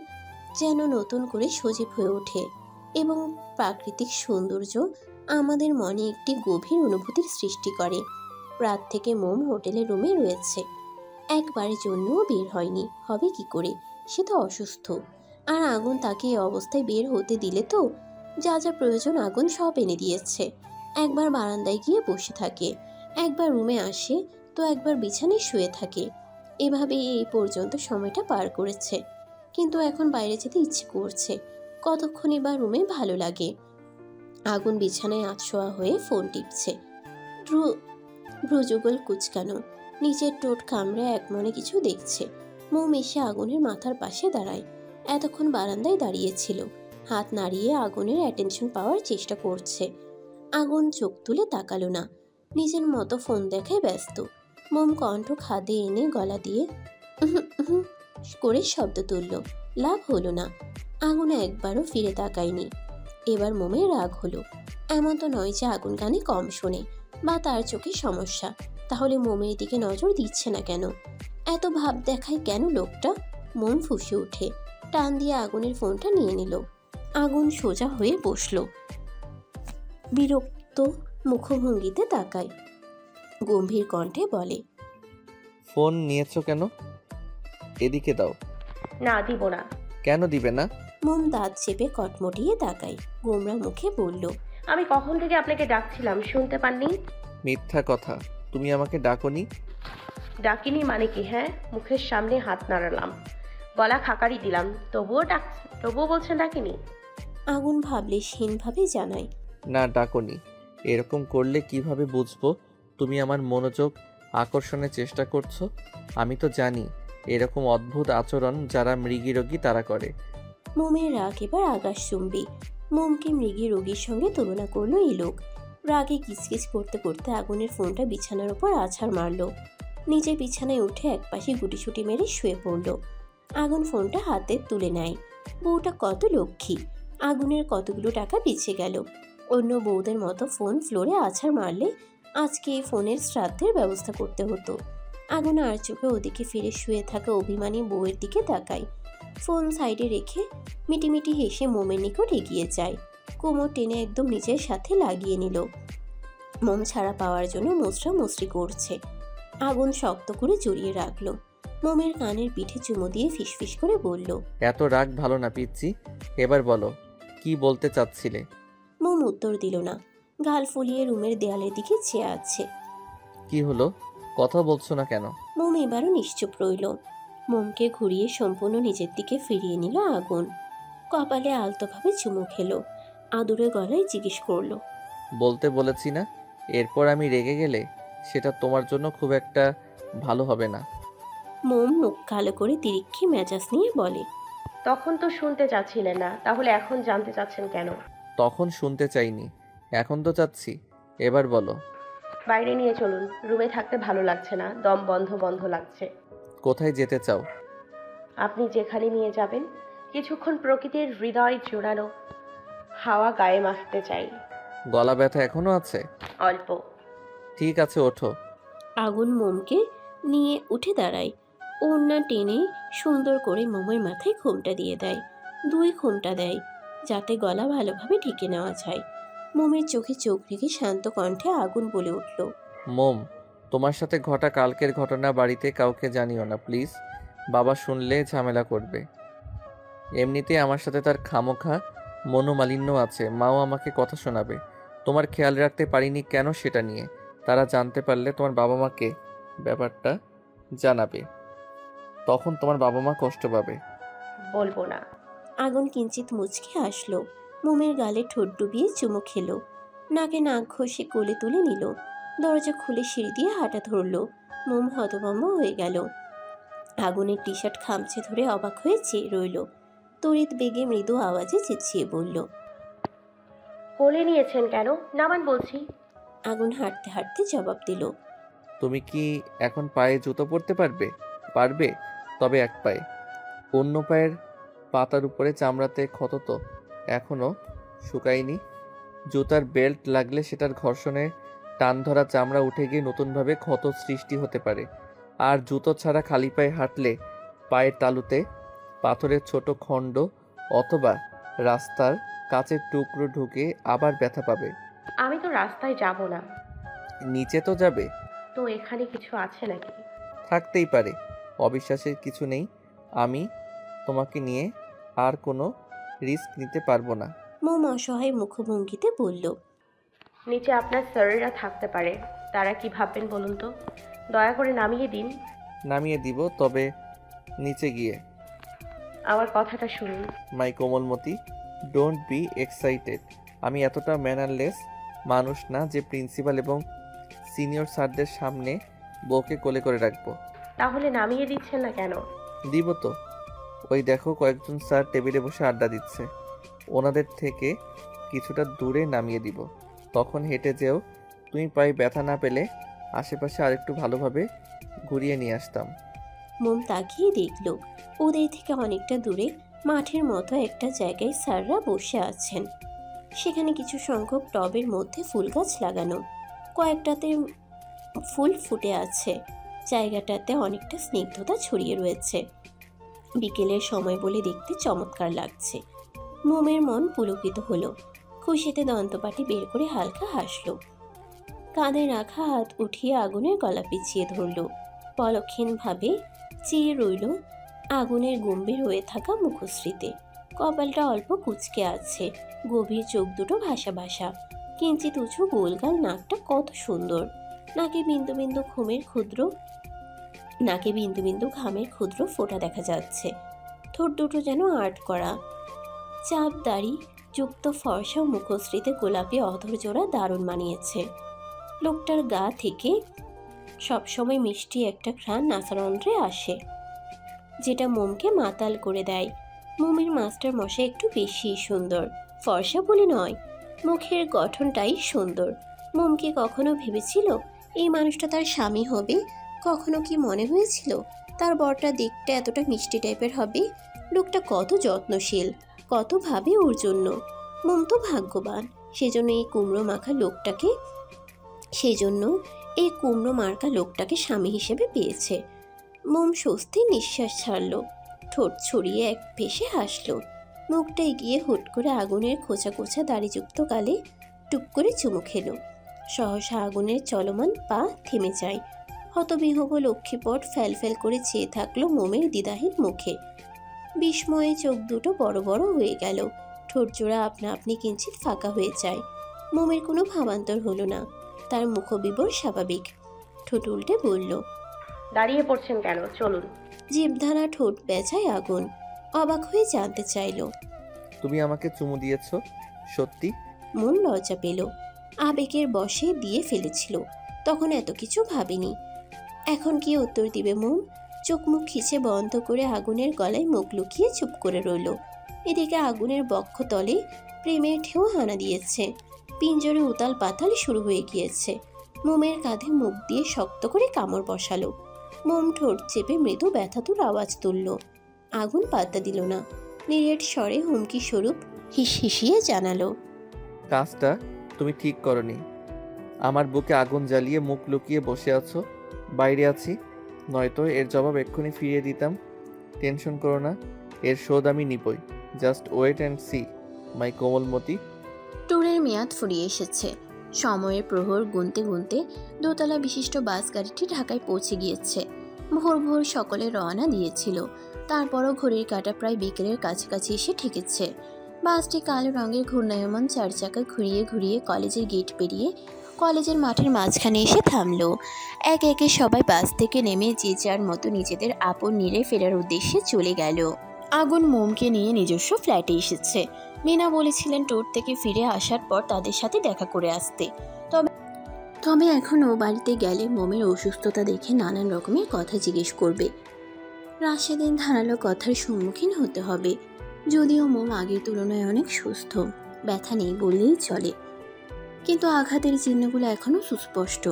Speaker 1: যেন নতুন করে সজীব হয়ে ওঠে এবং প্রাকৃতিক সৌন্দর্য আমাদের মনে একটি গভীর অনুভূতির সৃষ্টি করে। রাত থেকে মোম হোটেলের রুমে রয়েছে, একবারের জন্যও বের হয়নি। হবে কি করে, সে তো অসুস্থ। আর আগুন তাকে এই অবস্থায় বের হতে দিলে তো? যা যা প্রয়োজন আগুন সব এনে দিয়েছে। একবার বারান্দায় গিয়ে বসে থাকে, একবার রুমে আসে, তো একবার বিছানায় শুয়ে থাকে। এভাবে এই পর্যন্ত সময়টা পার করেছে, কিন্তু এখন বাইরে যেতে ইচ্ছে করছে। কতক্ষণই বা রুমে ভালো লাগে। আগুন বিছানায় আতশোয়া হয়ে ফোন টিপছে, ভ্রুযুগল কুচকানো, নিচের ঠোঁট কামড়ে এক মনে কিছু দেখছে। মোম এসে আগুনের মাথার পাশে দাঁড়ায়। এতক্ষণ বারান্দায় দাঁড়িয়েছিল, হাত নাড়িয়ে আগুনের অ্যাটেনশন পাওয়ার চেষ্টা করছে। আগুন চোখ তুলে তাকালো না, নিজের মতো ফোন দেখায় ব্যস্ত। মোম কণ্ঠ খাদে এনে গলা দিয়ে করে শব্দ তুলল, লাভ হলো না। আগুন একবারও ফিরে তাকায়নি। এবার মোমের রাগ হলো। এমন তো নয় যে আগুন কানে কম শোনে বা তার চোখে সমস্যা, তাহলে মোমের দিকে নজর দিচ্ছে না কেন? এত ভাব দেখায় কেন লোকটা? মোম ফুঁসে উঠে টান দিয়ে আগুনের ফোনটা নিয়ে নিল। আগুন সোজা হয়ে বসলো, বিরক্ত মুখভঙ্গিতে তাকায়। গম্ভীর কণ্ঠে বলে,
Speaker 3: ফোন নিয়েছো কেন? এদিকে দাও।
Speaker 5: না, দিব না।
Speaker 3: কেন দিবে না?
Speaker 1: মোম দাঁত চেপে কটমটিয়ে তাকায়, গোমরা মুখে বলল,
Speaker 5: আমি কখন থেকে আপনাকে ডাকছিলাম, শুনতে পাননি?
Speaker 3: মিথ্যা কথা, তুমি আমাকে ডাকোনি।
Speaker 5: ডাকিনি মানে কি? হ্যাঁ, মুখের সামনে হাত নাড়ালাম, গলা খাকারি দিলাম, তবুও বলছেন ডাকিনি?
Speaker 1: আগুন ভাবলেশহীনভাবে জানায়,
Speaker 3: না ডাকোনি। এরকম করলে কিভাবে বুঝবো তুমি আমার মনোযোগ আকর্ষণের চেষ্টা করছো? আমি তো জানি এরকম অদ্ভুত আচরণ যারা মৃগী রোগী তারা করে।
Speaker 1: মোমের রাগ এবার আকাশচুম্বী। মোমকে মৃগী রোগীর সঙ্গে তুলনা করলো এই লোক। রাগে কিচকিচ করতে করতে আগুনের ফোনটা বিছানার উপর আছাড় মারল। নিজের বিছানায় উঠে একপাশে গুটিসুটি মেরে শুয়ে পড়ল। আগুন ফোনটা হাতে তুলে নেয়। বউটা কত লক্ষ্মী, আগুনের কতগুলো টাকা বেঁচে গেল। অন্য বউদের মতো ফোন ফ্লোরে আছাড় মারলে আজকে এই ফোনের শ্রাদ্ধের ব্যবস্থা করতে হতো। আগুন আর চোখে ওদিকে ফিরে শুয়ে থাকা অভিমানী বউয়ের দিকে তাকায়। ফোন সাইডে রেখে মিটিমিটি হেসে মোমের নিকট এগিয়ে যায়। কোমর টেনে একদম নিজের সাথে লাগিয়ে নিল। মোম ছাড়া পাওয়ার জন্য মুচড়া মুচড়ি করছে। আগুন শক্ত করে জড়িয়ে রাখলো। মোমের কানের পিঠে চুমো দিয়ে ফিসফিস করে বলল,
Speaker 3: এত রাগ ভালো না পিচ্ছি, এবার বলো কি বলতে চাচ্ছিলে?
Speaker 1: মোম উত্তর দিল না। গাল ফুলিয়ে রুমের দেয়ালের দিকে চেয়ে আছে।
Speaker 3: কি হলো, কথা বলছো না কেন?
Speaker 1: মোম এবারও নিশ্চুপ রইল। মোমকে ঘুরিয়ে সম্পূর্ণ নিজের দিকে ফিরিয়ে নিল আগুন। কপালে আলতোভাবে চুমু খেলো। আদুরে গলায় জিজ্ঞেস করলো,
Speaker 3: বলতে বলেছি না, এরপর আমি রেগে গেলে সেটা তোমার জন্য খুব একটা ভালো হবে না।
Speaker 1: মোম মুখ কালো করে তিরিক্ষি মেজাজ নিয়ে বলে,
Speaker 5: তখন তো শুনতে চাচ্ছিলেন না, তাহলে এখন জানতে চাচ্ছেন কেন?
Speaker 3: তখন শুনতে চাইনি, এখন তো চাচ্ছি। এবার বলো।
Speaker 5: বাইরে নিয়ে চলুন, রুমে থাকতে ভালো লাগছে না, দম বন্ধ বন্ধ লাগছে।
Speaker 3: কোথায় যেতে চাও?
Speaker 5: আপনি যেখানে নিয়ে যাবেন। কিছুক্ষণ প্রকৃতির হৃদয় জোড়ানো হাওয়া গায়ে মাখতে চাই।
Speaker 3: গলা ব্যথা এখনো আছে?
Speaker 5: অল্প।
Speaker 3: ঠিক আছে, ওঠো।
Speaker 1: আগুন মোমকে নিয়ে উঠে দাঁড়ায়। ওড়না টেনে সুন্দর করে মোমের মাথায় ঘোমটা দিয়ে দেয়। 2 ঘোমটা দেয় যাতে গলা ভালোভাবে ঢেকে নেওয়া যায়। মোমের চোখে চোখ রেখে শান্ত কণ্ঠে আগুন বলে উঠল,
Speaker 3: মোম, তোমার সাথে ঘটা কালকের ঘটনা বাড়িতে কাউকে জানিও না প্লিজ। বাবা শুনলে ঝামেলা করবে। এমনিতেই আমার সাথে তার খামোখা মনোমালিন্য আছে, মাও আমাকে কথা শোনাবে। তোমার খেয়াল রাখতে পারিনি কেন সেটা নিয়ে তারা জানতে পারলে তোমার বাবা মাকে ব্যাপারটা জানাবে, তখন তোমার বাবা মা কষ্ট পাবে।
Speaker 5: বলবো না।
Speaker 1: আগুন কিঞ্চিত মুচকে আসলো। মোমের গালে ঠোঁট ডুবিয়ে চুমু খেলো। নাকে নাক ঘষে কোলে তুলে নিল। দরজা খুলে সিঁড়ি দিয়ে হাঁটা ধরলো। মোম হতভম্ব হয়ে গেল। আগুনের টি শার্ট খামচে ধরে অবাক হয়ে চেয়ে রইল। তড়িৎ বেগে মৃদু আওয়াজে চেঁচিয়ে বলল,
Speaker 5: কোলে নিয়েছেন কেন? নামান বলছি।
Speaker 1: আগুন হাঁটতে হাঁটতে জবাব দিল,
Speaker 3: তুমি কি এখন পায়ে জুতো পরতে পারবে? পারবে, তবে এক পায়ে। অন্য পায়ের পাতার উপরে চামড়াতে ক্ষত তো এখনো শুকায়নি। জুতার বেল্ট লাগলে সেটার ঘর্ষণে টান ধরা চামড়া উঠে গিয়ে নতুনভাবে ক্ষত সৃষ্টি হতে পারে। আর জুতো ছাড়া খালি পায়ে হাঁটলে পায়ের তালুতে পাথরের ছোট খণ্ড অথবা রাস্তার কাচের টুকরো ঢুকে আবার ব্যথা পাবে।
Speaker 5: আমি তো রাস্তায় যাব না।
Speaker 3: নিচে তো যাবে।
Speaker 5: তো এখানে কিছু আছে নাকি?
Speaker 3: থাকতেই পারে, অবিশ্বাসের কিছু নেই। আমি তোমাকে নিয়ে আর কোনো রিস্ক নিতে পারবো না।
Speaker 1: মোম অসহায় মুখভঙ্গিতে বলল,
Speaker 5: নিচে আপনার স্যারেরা থাকতে পারে, তারা কি ভাববেন বলুন তো? দয়া করে নামিয়ে দিন।
Speaker 3: নামিয়ে দিব, তবে নিচে গিয়ে।
Speaker 5: আমার কথাটা শুনুন।
Speaker 3: মাই কোমলমতি, ডোন্ট বি এক্সাইটেড। আমি এতটা ম্যানারলেস মানুষ না যে প্রিন্সিপাল এবং সিনিয়র স্যারদের সামনে বউকে কোলে করে রাখবো।
Speaker 5: তাহলে নামিয়ে দিচ্ছেন না কেন?
Speaker 3: দিব তো। ওই দেখো কয়েকজন স্যার টেবিলে বসে আড্ডা দিচ্ছে, ওনাদের থেকে কিছুটা দূরে নামিয়ে দিব। তখন হেঁটে যেও। তুমি পায়ে ব্যথা না পেলে আশেপাশে আরেকটু ভালোভাবে ঘুরিয়ে নিয়ে আসতাম।
Speaker 1: মোম তাকিয়ে দেখল ওদের থেকে অনেকটা দূরে মাঠের মতো একটা জায়গায় স্যাররা বসে আছেন। সেখানে কিছু সংখ্যক টবের মধ্যে ফুল গাছ লাগানো, কয়েকটাতে ফুল ফুটে আছে। জায়গাটাতে অনেকটা স্নিগ্ধতা ছড়িয়ে রয়েছে। বিকেলের সময় বলে দেখতে চমৎকার লাগছে। মোমের মন পুলকিত হলো। খুশিতে দন্তপাটি বের করে হালকা হাসলো। কাঁধে রাখা হাত উঠিয়ে আগুনের গলা পিছিয়ে ধরল। পলক্ষীনভাবে চেয়ে রইল আগুনের গম্ভীর হয়ে থাকা মুখশ্রীতে। কপালটা অল্প কুঁচকে আছে, গভীর চোখ দুটো ভাসা ভাসা, কিঞ্চিত উঁচু গোলগাল নাকটা কত সুন্দর। নাকে বিন্দু বিন্দু ঘামের ক্ষুদ্র ফোঁটা দেখা যাচ্ছে। ঠোঁট দুটো যেন আর্ট করা। চাপ দাড়ি যুক্ত ফর্সা মুখশ্রীতে গোলাপি অধর জোড়া দারুণ মানিয়েছে। লোকটার গা থেকে সবসময় মিষ্টি একটা ঘ্রাণ নাসারন্ধ্রে আসে, যেটা মোমকে মাতাল করে দেয়। মোমের মাস্টার মশাই একটু বেশি সুন্দর, ফর্সা বলে নয়, মুখের গঠনটাই সুন্দর। মোম কি কখনো ভেবেছিল এই মানুষটা তার স্বামী হবে? কখনো কি মনে হয়েছিল তার বরটা দেখতে এতটা মিষ্টি টাইপের হবে? লোকটা কত যত্নশীল, কত ভাবে ওর জন্য। মোম তো ভাগ্যবান, সেজন্য এই কুমড়ো মার্কা লোকটাকে স্বামী হিসেবে পেয়েছে। মোম স্বস্তির নিঃশ্বাস ছাড়ল, ঠোঁট ছড়িয়ে এক ভেসে হাসল। মুখটা এগিয়ে হুট করে আগুনের খোঁচা খোঁচা দাড়িযুক্ত গালে টুপ করে চুমু খেল। সহসা আগুনের চলমান পা থেমে যায়। হতবিহ্বল লক্ষ্মীপট ফ্যাল করে চেয়ে থাকলো মোমের দ্বিধাহীন মুখে। বিস্ময়ে চোখ দুটো বড় বড় হয়ে গেল, ঠোঁট জোড়া আপনা আপনি কিঞ্চিত ফাঁকা হয়ে যায়। মোমের কোনো ভাবান্তর হলো না, তার মুখবিবর স্বাভাবিক। ঠোঁট উল্টে বলল,
Speaker 5: দাঁড়িয়ে পড়ছেন কেন? চলুন।
Speaker 1: জিভধারা ঠোঁট বেজায় আগুন। অবাক হয়ে জানতে চাইল,
Speaker 3: তুমি আমাকে চুমু দিয়েছো সত্যি?
Speaker 1: মন লজ্জা পেল, আবেগের বশে দিয়ে ফেলেছিল। তখন এত কিছু ভাবেনি। এখন কি উত্তর দিবে মোম? চোখ মুখ খিচে বন্ধ করে আগুনের গলায় মুখ লুকিয়ে চুপ করে রইল। এদিকে আগুনের বক্ষতলে প্রেমের ঢেউ হানা দিয়েছে। পিঞ্জরে উতাল পাতাল শুরু হয়ে গিয়েছে। মোমের কাঁধে মুখ দিয়ে শক্ত করে কামড় বসালো। মোম ঠোঁট চেপে মৃদু ব্যথাতুর আওয়াজ তুলল। আগুন পাত্তা দিল না, নিরেট স্বরে হুমকি স্বরূপ হিসিয়ে জানালো,
Speaker 3: কাজটা তুমি ঠিক করনি। আমার বুকে আগুন জ্বালিয়ে মুখ লুকিয়ে বসে আছো। বাইরে আছি, নয়তো এর জবাব এক্ষুনি ফিরিয়ে দিতাম। টেনশন করো না, এর শোধ আমি নিবই। জাস্ট ওয়েট অ্যান্ড সি মাই কোমলমতি।
Speaker 1: ট্যুরের মেয়াদ ফুরিয়ে এসেছে। সময়ের প্রহর গুনতে গুনতে দোতলা বিশিষ্ট বাস গাড়িটি ঢাকায় পৌঁছে গিয়েছে। ভোর ভোর সকলে রওনা দিয়েছিল, তারপরও ঘড়ির কাঁটা প্রায় বিকেলের কাছাকাছি এসে ঠেকেছে। বাসটি কালো রঙের ঘূর্ণায়মান চার চাকা ঘুরিয়ে ঘুরিয়ে কলেজের গেট পেরিয়ে কলেজের মাঠের মাঝখানে এসে থামলো। একে একে সবাই বাস থেকে নেমে যে যার মতো নিজেদের আপন নিরে ফেরার উদ্দেশ্যে চলে গেল। আগুন মোমকে নিয়ে নিজস্ব ফ্ল্যাটে এসেছে। মিনা বলেছিলেন ট্যুর থেকে ফিরে আসার পর তাদের সাথে দেখা করে আসতে। তবে এখনও বাড়িতে গেলে মোমের অসুস্থতা দেখে নানান রকমের কথা জিজ্ঞেস করবে। রাশেদিন ধারালো কথার সম্মুখীন হতে হবে। যদিও মোম আগের তুলনায় অনেক সুস্থ, ব্যথা নেই বললেই চলে, কিন্তু আঘাতের চিহ্নগুলো এখনও সুস্পষ্ট।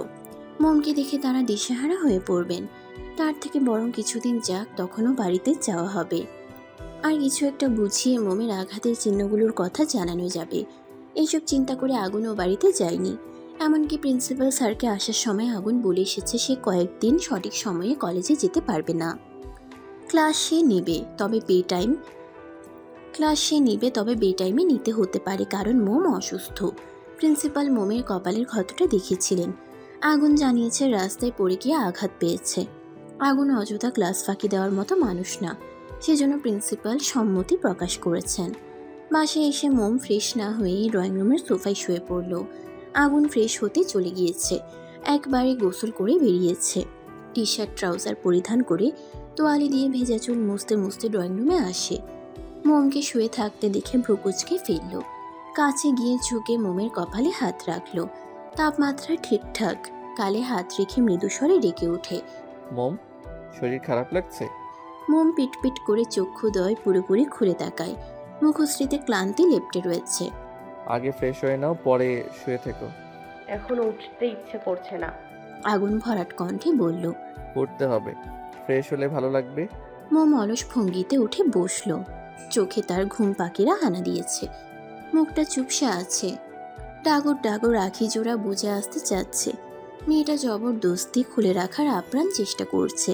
Speaker 1: মোমকে দেখে তারা দিশেহারা হয়ে পড়বেন। তার থেকে বরং কিছুদিন যাক, তখনও বাড়িতে যাওয়া হবে। আর কিছু একটা বুঝিয়ে মোমের আঘাতের চিহ্নগুলোর কথা জানানো যাবে। এইসব চিন্তা করে আগুনও বাড়িতে যায়নি। এমনকি প্রিন্সিপাল স্যারকে আসার সময় আগুন বলে এসেছে সে কয়েকদিন সঠিক সময়ে কলেজে যেতে পারবে না। ক্লাস সে নেবে, তবে বে টাইমে নিতে হতে পারে, কারণ মোম অসুস্থ। প্রিন্সিপাল মোমের কপালের ক্ষতটা দেখিয়েছিলেন। আগুন জানিয়েছে রাস্তায় পড়ে গিয়ে আঘাত পেয়েছে। আগুন অযথা ক্লাস ফাঁকি দেওয়ার মতো মানুষ না, সেজন্য প্রিন্সিপাল সম্মতি প্রকাশ করেছেন। বাসায় এসে মোম ফ্রেশ না হয়েই ড্রয়িং রুমের সোফায় শুয়ে পড়ল। আগুন ফ্রেশ হতে চলে গিয়েছে, একবারে গোসল করে বেরিয়েছে। টি শার্ট ট্রাউজার পরিধান করে তোয়ালি দিয়ে ভেজা চুল মুছতে মুছতে ড্রয়িং রুমে আসে। মোমকে শুয়ে থাকতে দেখে ভ্রুকুচকে ফেলল। কাছে গিয়ে ঝুঁকে মোমের কপালে হাত রাখল। তাপমাত্রা ঠিকঠাক। কালে হাত রেখে মৃদুস্বরে ডেকে ওঠে,
Speaker 3: মোম, শরীর খারাপ লাগছে?
Speaker 1: মোম পিটপিট করে চক্ষুদ্বয় পুরোপুরি খুলে তাকায়। মুখশ্রীতে ক্লান্তি লেপ্টে রয়েছে।
Speaker 3: আগে ফ্রেশ হয়ে নাও, পরে শুয়ে থেকো।
Speaker 5: এখন উঠতে ইচ্ছে করছে না।
Speaker 1: আগুন ভরাট কণ্ঠে বলল,
Speaker 3: উঠতে হবে, ফ্রেশ হলে ভালো লাগবে।
Speaker 1: মোম অলস ভঙ্গিতে উঠে বসল। চোখে তার ঘুম পাখিরা হানা দিয়েছে। মুখটা চুপসে আছে। ডাগর ডাগর আখি জোড়া বুঝে আসতে চাচ্ছে। মেয়েটা জবরদস্তি খুলে রাখার আপ্রাণ চেষ্টা করছে।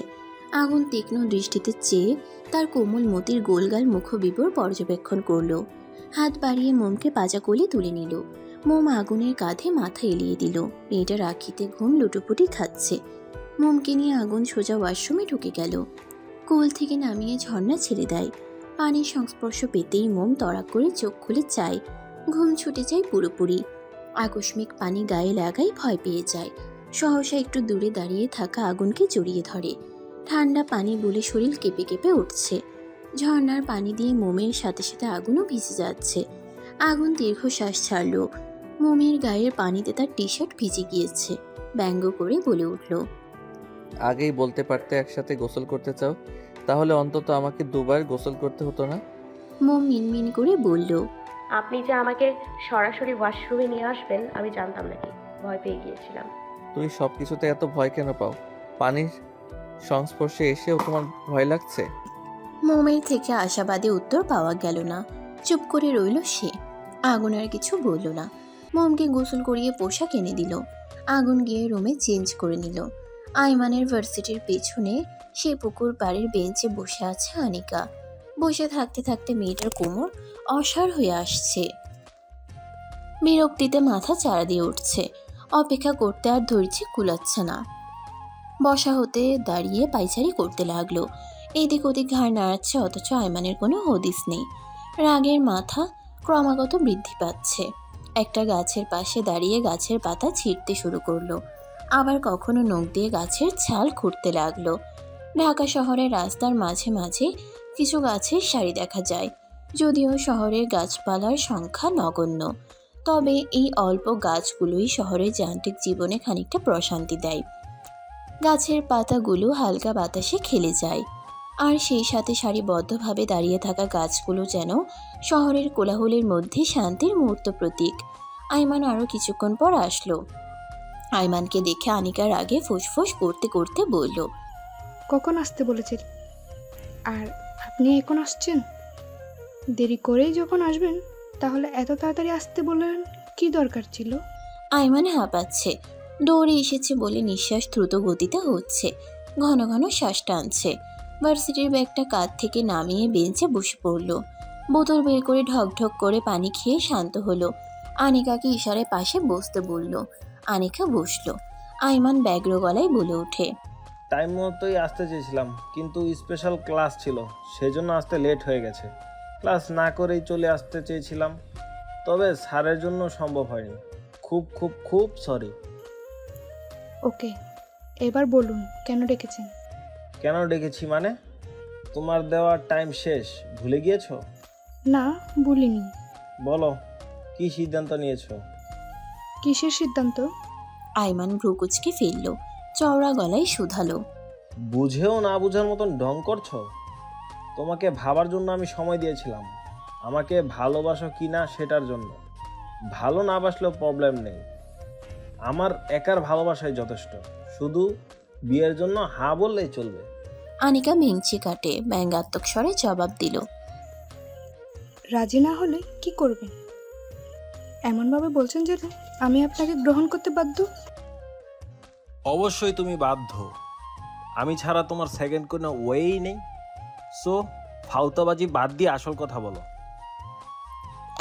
Speaker 1: আগুন তীক্ষ্ণ দৃষ্টিতে চেয়ে তার কোমল মতির গোলগাল মুখবিবর পর্যবেক্ষণ করল। হাত বাড়িয়ে মোমকে পাজা কোলে তুলে নিল। মোম আগুনের কাঁধে মাথা এলিয়ে দিল। মেয়েটার আখিতে ঘুম লুটোপুটি খাচ্ছে। মোমকে নিয়ে আগুন সোজা ওয়াশরুমে ঢুকে গেল। কোল থেকে নামিয়ে ঝর্ণা ছেড়ে দেয়। পানির সংস্পর্শ পেতেই মোম তড়াক করে চোখ খুলে চায়। ঘুম ছুটে যায় পুরোপুরি। আকস্মিক পানি গায়ে লাগাই ভয় পেয়ে যায়। সহসা একটু দূরে দাঁড়িয়ে থাকা আগুনকে জড়িয়ে ধরে। ঠান্ডা পানি বলে শরীর কেঁপে কেঁপে উঠছে। ঝর্ণার পানি দিয়ে মোমের সাথে সাথে আগুনও ভিজে যাচ্ছে। আগুন দীর্ঘশ্বাস ছাড়ল। মোমের গায়ের পানিতে তার টি শার্ট ভিজে গিয়েছে। ব্যঙ্গ করে বলে উঠল,
Speaker 3: আগেই বলতে পারতে একসাথে গোসল করতে চাও, তাহলে অন্তত আমাকে দুবার গোসল করতে হতো না।
Speaker 1: মোম মিনমিন করে বলল,
Speaker 5: আপনি যে আমাকে সরাসরি ওয়াশরুমে নিয়ে আসবেন আমি জানতাম নাকি। ভয় পেয়ে গিয়েছিলাম।
Speaker 3: তুই সব কিছুতে এত ভয় কেন পাও? পানির সংস্পর্শে এসেও তোমার ভয় লাগছে?
Speaker 1: মোমের থেকে আশাবাদী উত্তর পাওয়া গেল না। চুপ করে রইল সে। আগুন আর কিছু বলল না। মোমকে গোসল করিয়ে পোশাক এনে দিল। আগুন গিয়ে রুমে চেঞ্জ করে নিল। আইমানের ভার্সিটির পেছনে সে পুকুর পাড়ের বেঞ্চে বসে আছে আনিকা। বসে থাকতে থাকতে মেয়েটার কোমর অসাড় হয়ে আসছে। বিরক্তিতে মাথা চাড়া দিয়ে উঠছে। অপেক্ষা করতে আর ধৈর্য কুলাচ্ছে না। বসা হতে দাঁড়িয়ে পায়চারি করতে লাগলো। এদিক ওদিক ঘাড় নাড়াচ্ছে, অথচ আইমানের কোনো হদিস নেই। রাগের মাথা ক্রমাগত বৃদ্ধি পাচ্ছে। একটা গাছের পাশে দাঁড়িয়ে গাছের পাতা ছিঁড়তে শুরু করলো। আবার কখনো নখ দিয়ে গাছের ছাল খুঁড়তে লাগলো। ঢাকা শহরের রাস্তার মাঝে মাঝে কিছু গাছের সারি দেখা যায়, যদিও শহরের গাছপালার সংখ্যা নগণ্য। তবে এই অল্প গাছগুলোই শহরের যান্ত্রিক জীবনে খানিকটা প্রশান্তি দেয়। গাছের পাতাগুলো হালকা বাতাসে খেলে যায়, আর সেই সাথে সারিবদ্ধভাবে দাঁড়িয়ে থাকা গাছগুলো যেন শহরের কোলাহলের মধ্যে শান্তির মুহূর্ত প্রতীক। আইমান আরও কিছুক্ষণ পর আসলো। আইমানকে দেখে আনিকার আগে ফুসফুস করতে করতে বলল,
Speaker 6: কখন আসতে বলেছেন? আর আপনি এখন আসছেন? দেরি করেই যখন আসবেন তাহলে এত তাড়াতাড়ি আসতে বললেন, কি দরকার ছিল?
Speaker 1: আইমান হাঁপাচ্ছে। দৌড়ে এসেছে বলে নিঃশ্বাস দ্রুত গতিতে হচ্ছে। ঘন ঘন শ্বাস টানছে। ভার্সিটির ব্যাগটা কাঁধ থেকে নামিয়ে বেঞ্চে বসে পড়ল। বোতল বের করে ঢক ঢক করে পানি খেয়ে শান্ত হলো। আনিকাকে ইশারায় পাশে বসতে বলল। আনিকা বসলো। আইমান ব্যগ্র গলায় বলে ওঠে,
Speaker 7: টাইম মতোই আসতে চেয়েছিলাম, কিন্তু স্পেশাল ক্লাস ছিল, সেজন্য আসতে লেট হয়ে গেছে। ক্লাস না করেই চলে আসতে চেয়েছিলাম, তবে স্যারের জন্য সম্ভব হয়নি। খুব খুব খুব সরি।
Speaker 6: ওকে, এবার বলুন কেন ডেকেছেন?
Speaker 7: কেন ডেকেছি মানে? তোমার দেওয়ার টাইম শেষ, ভুলে গিয়েছো?
Speaker 6: না, বলিনি।
Speaker 7: বলো, কি সিদ্ধান্ত নিয়েছো?
Speaker 6: কিসের সিদ্ধান্ত?
Speaker 1: আইমান ভ্রুকুচকে ফেলল। চওড়া গলায় শুধালো,
Speaker 7: বুঝেও না বুঝার মতন ঢং করছো? তোমাকে ভাবার জন্য আমি সময় দিয়েছিলাম, আমাকে ভালোবাসো কি না সেটার জন্য। ভালো না বাসলেও প্রবলেম নেই, আমার একার ভালোবাসাই যথেষ্ট। শুধু বিয়ের জন্য হ্যাঁ বললেই চলবে।
Speaker 1: আনিকা ভেঙচি কাটে ব্যঙ্গাত্মক স্বরে জবাব দিল,
Speaker 6: রাজি না হলে কি করবেন? এমনভাবে বলছেন যে আমি আপনাকে গ্রহণ করতে বাধ্য।
Speaker 7: অবশ্যই তুমি বাধ্য, আমি ছাড়া তোমার সেকেন্ড কোনো ওয়েই নেই। সো ফাউতাবাজি বাদ দিয়ে আসল কথা বলো।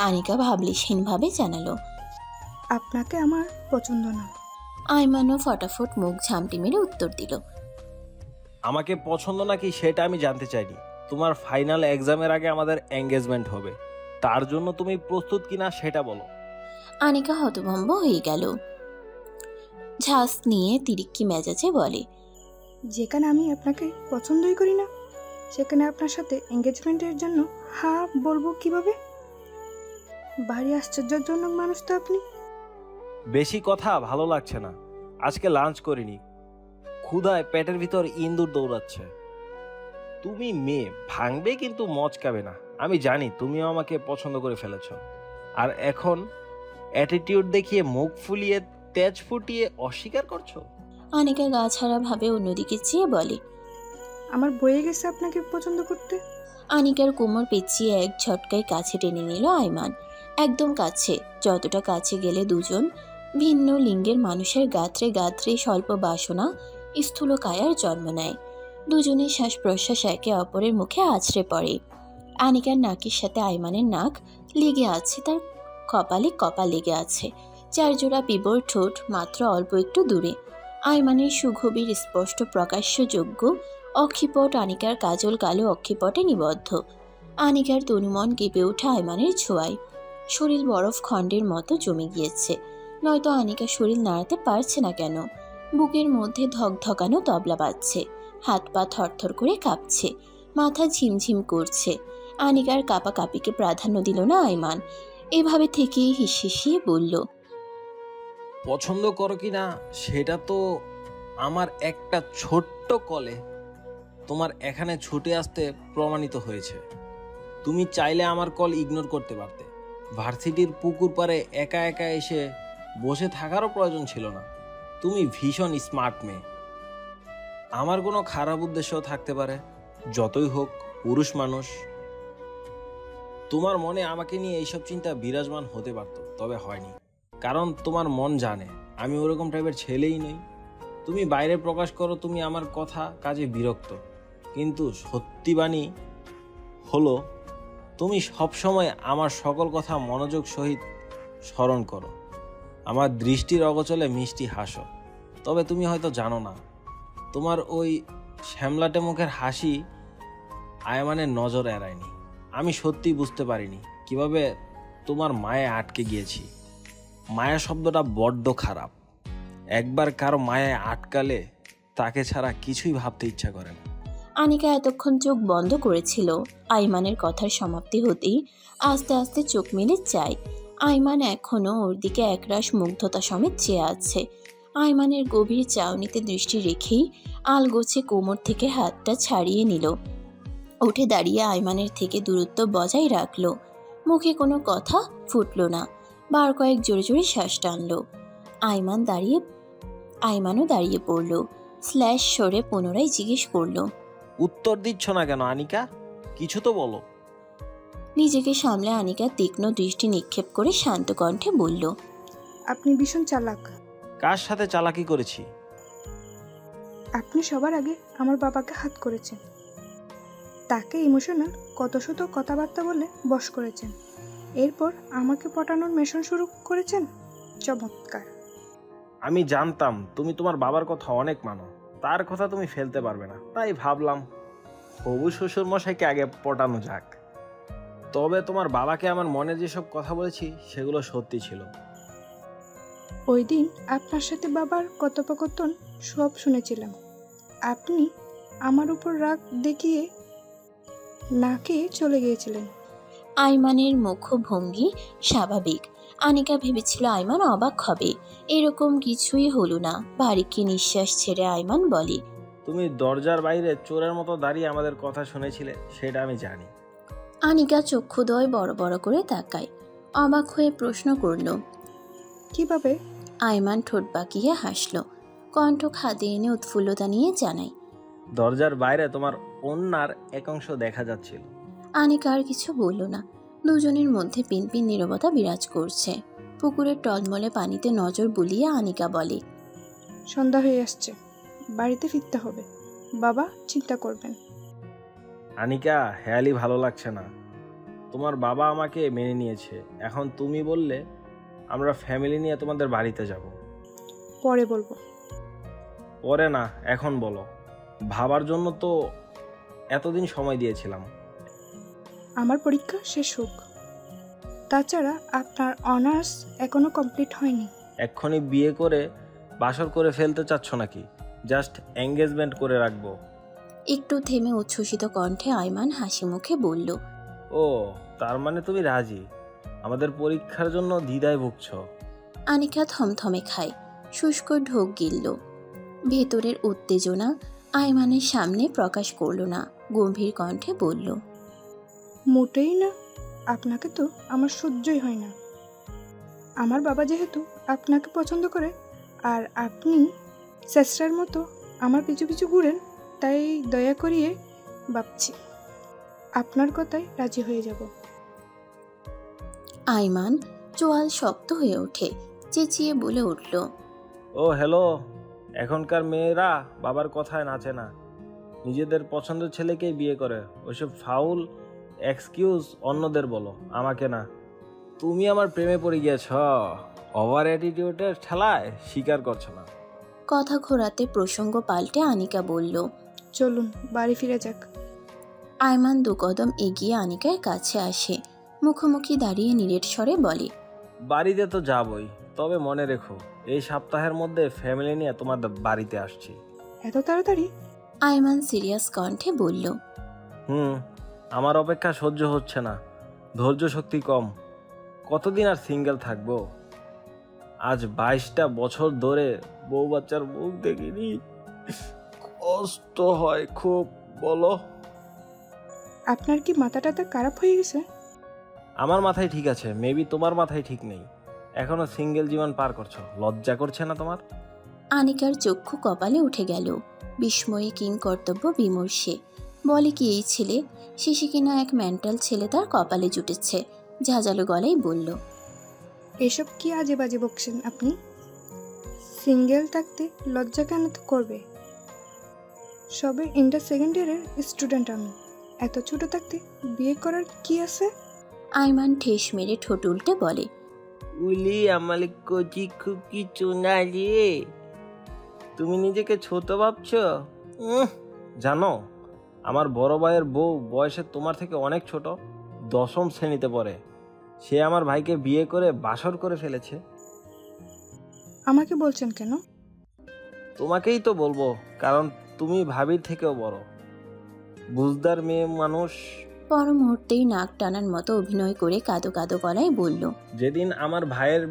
Speaker 1: আনিকা ভাবলিসহীনভাবে জানালো,
Speaker 6: আপনাকে আমার পছন্দ না।
Speaker 1: আইমানও ফটাফট মুখ ঝামটি মেরে উত্তর দিল,
Speaker 7: আমাকে পছন্দ নাকি সেটা আমি জানতে চাইনি। তোমার ফাইনাল এক্সামের আগে আমাদের এঙ্গেজমেন্ট হবে, তার জন্য তুমি প্রস্তুত কিনা সেটা বলো।
Speaker 1: আনিকা হতভম্ব হয়ে গেল। ঝাঁস নিয়ে তিরিক্কি মেজাজে বলে,
Speaker 6: যেখানে আমি আপনাকে পছন্দই করি না, সেখানে আপনার সাথে এঙ্গেজমেন্টের জন্য হ্যাঁ বলবো কিভাবে? ভারী আশ্চর্যজনক মানুষ তো আপনি।
Speaker 7: বেশি কথা ভালো লাগছে না, আজকে লাঞ্চ করিনি, ক্ষুধায় পেটের ভিতর ইন্দুর দৌড়াচ্ছে। তুমি মেয়ে, ভাঙবে কিন্তু মচকাবে না। আমি জানি তুমিও আমাকে পছন্দ করে ফেলেছ, আর এখন অ্যাটিটিউড দেখিয়ে মুখ ফুলিয়ে তেজ ফুটিয়ে অস্বীকার করছো।
Speaker 1: আনিকা গা ছাড়া ভাবে অন্যদিকে চেয়ে বলে,
Speaker 6: আমার বয়ে গেছে আপনাকে পছন্দ করতে।
Speaker 1: আনিকার কোমর পেঁচিয়ে এক ঝটকায় কাছে টেনে নিল আইমান। একদম কাছে, যতটা কাছে গেলে দুজন ভিন্ন লিঙ্গের মানুষের গাত্রে গাত্রে স্বল্প বাসনা স্থূল কায়ার জন্ম নেয়। দুজনের শ্বাস প্রশ্বাস একে অপরের মুখে আছড়ে পড়ে। আনিকার নাকের সাথে আইমানের নাক লেগে আছে, তার কপালে কপাল লেগে আছে। চারজোড়া পিবর ঠোঁট মাত্র অল্প একটু দূরে। আইমানের সুগভীর স্পষ্ট প্রকাশ্যযোগ্য অক্ষিপট আনিকার কাজল কালো অক্ষিপটে নিবদ্ধ। আনিকার তনুমন কেঁপে ওঠা আইমানের ছোঁয়ায়। শরীর বরফ খণ্ডের মতো জমে গিয়েছে, নয়তো আনিকা শরীর নাড়াতে পারছে না কেন। বুকের মধ্যে ধকধকানো তবলা বাজছে, হাত পা থরথর করে কাঁপছে, মাথা ঝিমঝিম করছে। আনিকার কাঁপাকাঁপিকে প্রাধান্য দিল না আইমান। এভাবে থেকেই হিসিয়ে বলল,
Speaker 7: পছন্দ করো কি না সেটা তো আমার একটা ছোট্ট কলে তোমার এখানে ছুটে আসতে প্রমাণিত হয়েছে। তুমি চাইলে আমার কল ইগনোর করতে পারতে, ভার্সিটির পুকুর পাড়ে একা একা এসে বসে থাকারও প্রয়োজন ছিল না। তুমি ভীষণ স্মার্ট মেয়ে। আমার কোনো খারাপ উদ্দেশ্যও থাকতে পারে, যতই হোক পুরুষ মানুষ। তোমার মনে আমাকে নিয়ে এইসব চিন্তা বিরাজমান হতে পারত, তবে হয়নি, কারণ তোমার মন জানে আমি ওরকম টাইপের ছেলেই নই। তুমি বাইরে প্রকাশ করো তুমি আমার কথা কাজে বিরক্ত, কিন্তু সত্যি বাণী হলো তুমি সবসময় আমার সকল কথা মনোযোগ সহিত স্মরণ করো, আমার দৃষ্টির অগোচরে মিষ্টি হাসো। তবে তুমি হয়তো জানো না, তোমার ওই শ্যামলাটে মুখের হাসি আয়মানের নজর এড়ায়নি। আমি সত্যি বুঝতে পারিনি কিভাবে তোমার মায়ে আটকে গিয়েছি। মায়া শব্দটা বড্ড খারাপ। একবার কারো মায়ায় আটকালে তাকে ছাড়া কিছুই ভাবতে ইচ্ছা করে না।
Speaker 1: আনিকা এতক্ষণ চোখ বন্ধ করেছিল। আইমানের কথার সমাপ্তি হতেই আস্তে আস্তে চোখ মেলে চায়। আইমান এখনও ওর দিকে একরাশ মুগ্ধতা সমেত চেয়ে আছে। আইমানের গভীর চাউনিতে দৃষ্টি রেখেই আলগোছে কোমর থেকে হাতটা ছাড়িয়ে নিল। উঠে দাঁড়িয়ে আইমানের থেকে দূরত্ব বজায় রাখল। মুখে কোনো কথা ফুটল না। বার কয়েক জোরে জোরে শ্বাস টানল। আইমানও দাঁড়িয়ে পড়ল। স্ল্যাশ সরে পুনরায় জিজ্ঞেস করল,
Speaker 7: উত্তর দিচ্ছ না কেন আনিকা? কিছু তো বলো।
Speaker 1: নিজেকে সামলে আনিকা তীক্ষ্ণ দৃষ্টি নিক্ষেপ করে শান্ত কণ্ঠে বলল,
Speaker 6: আপনি ভীষণ চালাক।
Speaker 7: কার সাথে চালাকি করেছি?
Speaker 6: আপনি সবার আগে আমার বাবাকে হাত করেছেন, তাকে ইমোশনাল কত শত কথাবার্তা বলে বশ করেছেন, এরপর আমাকে পটানোর মেশন শুরু করেছেন। চমৎকার।
Speaker 7: আমি জানতাম তুমি তোমার বাবার কথা অনেক মানো, তার কথা তুমি ফেলতে পারবে না, তাই ভাবলাম হবু শ্বশুর মশাইকে আগে পটানো যাক। তবে তোমার বাবাকে আমার মনে যেসব কথা বলেছি সেগুলো সত্যি ছিল।
Speaker 6: ওই দিন আপনার সাথে বাবার কথোপকথন সব শুনেছিলাম। আপনি আমার উপর রাগ দেখিয়ে না খেয়ে চলে গিয়েছিলেন।
Speaker 1: আইমানের মুখভঙ্গি স্বাভাবিক। আনিকা ভেবেছিল আইমান অবাক হবে। এরকম কিছুই হলো না। বারিকি নিঃশ্বাস ছেড়ে আইমান বলে,
Speaker 7: তুমি দরজার বাইরে চোরের মতো দাঁড়িয়ে আমাদের কথা শুনেছিলে, সেটা আমি জানি।
Speaker 1: আনিকা চক্ষুদ্বয় বড় বড় করে তাকায়। অবাক হয়ে প্রশ্ন করল,
Speaker 6: কিভাবে?
Speaker 1: আইমান ঠোঁট বাঁকিয়ে হাসল। কণ্ঠ খাদে এনে উৎফুল্লতা নিয়ে জানায়,
Speaker 7: দরজার বাইরে তোমার ওন্নার এক অংশ দেখা যাচ্ছিল।
Speaker 1: আনিকা আর কিছু বলল না। দুজনের মধ্যে পিনপিন নীরবতা বিরাজ করছে। পুকুরের টলমলে পানিতে নজর বুলিয়ে আনিকা বলে,
Speaker 6: সন্ধ্যা হয়ে আসছে, বাড়িতে ফিরতে হবে। বাবা চিন্তা করবেন।
Speaker 7: আনিকা, হেয়ালি ভালো লাগছে না। তোমার বাবা আমাকে মেনে নিয়েছে, এখন তুমি বললে আমরা ফ্যামিলি নিয়ে তোমাদের বাড়িতে যাব।
Speaker 6: পরে বলবো।
Speaker 7: পরে না, এখন বলো। ভাবার জন্য তো এতদিন সময় দিয়েছিলাম।
Speaker 6: আমার পরীক্ষা শেষ হোক। তাছাড়া আপনার অনার্স এখনো কমপ্লিট হয়নি।
Speaker 7: এক্ষুনি বিয়ে করে বাসর করে ফেলতে চাচ্ছ নাকি? জাস্ট এঙ্গেজমেন্ট করে রাখবো।
Speaker 1: একটু থেমে উচ্ছ্বসিত কণ্ঠে আইমান হাসি মুখে বলল,
Speaker 7: ও, তার মানে তুমি রাজি? আমাদের পরীক্ষার জন্য দ্বিধায় ভুগছ?
Speaker 1: আনিকা থমথমে খায়। শুষ্ক ঢোক গিলল। ভেতরের উত্তেজনা আইমানের সামনে প্রকাশ করল না। গম্ভীর কণ্ঠে বলল,
Speaker 6: মোটেই না। আপনাকে তো আমার সহ্যই হয় না। আমার বাবা যেহেতু আপনাকে পছন্দ করে আর আপনি স্যাসরার মতো আমার পিছু পিছু ঘুরেন, তাই দয়া করিয়ে ভাবছি আপনার কথায় রাজি হয়ে যাব।
Speaker 1: আইমান চোয়াল শক্ত হয়ে ওঠে। চেঁচিয়ে বলে উঠল,
Speaker 7: ও হ্যালো, এখনকার মেয়েরা বাবার কথায় নাচে না, নিজেদের পছন্দের ছেলেকেই বিয়ে করে। ওইসব ফাউল এক্সকিউজ অন্যদের বলো, আমাকে না। তুমি আমার প্রেমে পড়ে গিয়েছ, ওভার অ্যাটিটিউডের ঠেলায় স্বীকার করছো না।
Speaker 1: কথা ঘোরাতে প্রসঙ্গ পাল্টে আনিকা বলল,
Speaker 6: চলুন বাড়ি ফিরে যাক।
Speaker 1: আইমান দুকদম এগিয়ে আনিকার কাছে আসে। মুখোমুখি দাঁড়িয়ে নিরেট স্বরে বলে,
Speaker 7: বাড়িতে তো যাবই, তবে মনে রেখো এই সপ্তাহের মধ্যে ফ্যামিলি নিয়ে তোমাদের বাড়িতে আসছি।
Speaker 6: এত তাড়াতাড়ি?
Speaker 1: আইমান সিরিয়াস কণ্ঠে বলল,
Speaker 7: আমার অপেক্ষা সহ্য হচ্ছে না, ধৈর্য শক্তি কম। কতদিন আর সিঙ্গেল থাকবো? আজ 22টা বছর ধরে বউ বাচ্চার মুখ দেখিনি, কষ্ট হয় খুব। বলো,
Speaker 6: আপনার কি মাথা টাথা খারাপ হয়ে গেছে?
Speaker 7: আমার মাথায় ঠিক আছে, মেবি তোমার মাথায় ঠিক নেই। এখনো সিঙ্গেল জীবন পার করছো, লজ্জা করছে না তোমার?
Speaker 1: আনিকার চক্ষু কপালে উঠে গেল। বিস্ময়ে কিং কর্তব্য বিমর্ষে। বলে কি এই ছেলে, শেষে কিনা এক মেন্টাল ছেলে তার কপালে জুটেছে। ঝাঁঝালো গলায় বলল,
Speaker 6: এসব কি আজে বাজে বকছেন আপনি? সিঙ্গেল থাকতে লজ্জা কেন তো করবে? সবে ইন্টার সেকেন্ড ইয়ারের স্টুডেন্ট আমি। এত ছোট থাকতে বিয়ে করার কি আছে?
Speaker 1: আইমান ঠেস মেরে ঠোঁট উল্টে বলে,
Speaker 7: উলি আমালে কচি খুকি চুনালি, তুমি নিজেকে ছোট ভাবছো? জানো, আমার বড় ভাইয়ের বউ বয়সে তোমার থেকে অনেক ছোট, 10ম শ্রেণীতে পড়ে। সে আমার ভাইকে বিয়ে করে বাসর করে ফেলেছে।
Speaker 6: আমাকে বলছেন কেন?
Speaker 7: তোমাকেই তো বলবো, কারণ তুমি ভাবির থেকেও বড়, বুঝদার মেয়ে মানুষ।
Speaker 1: পর মুহূর্তেই নাক টানার মতো অভিনয় করে কাঁদো কাঁদো গলায় বলল,
Speaker 7: যেদিন আমার ভাইয়ের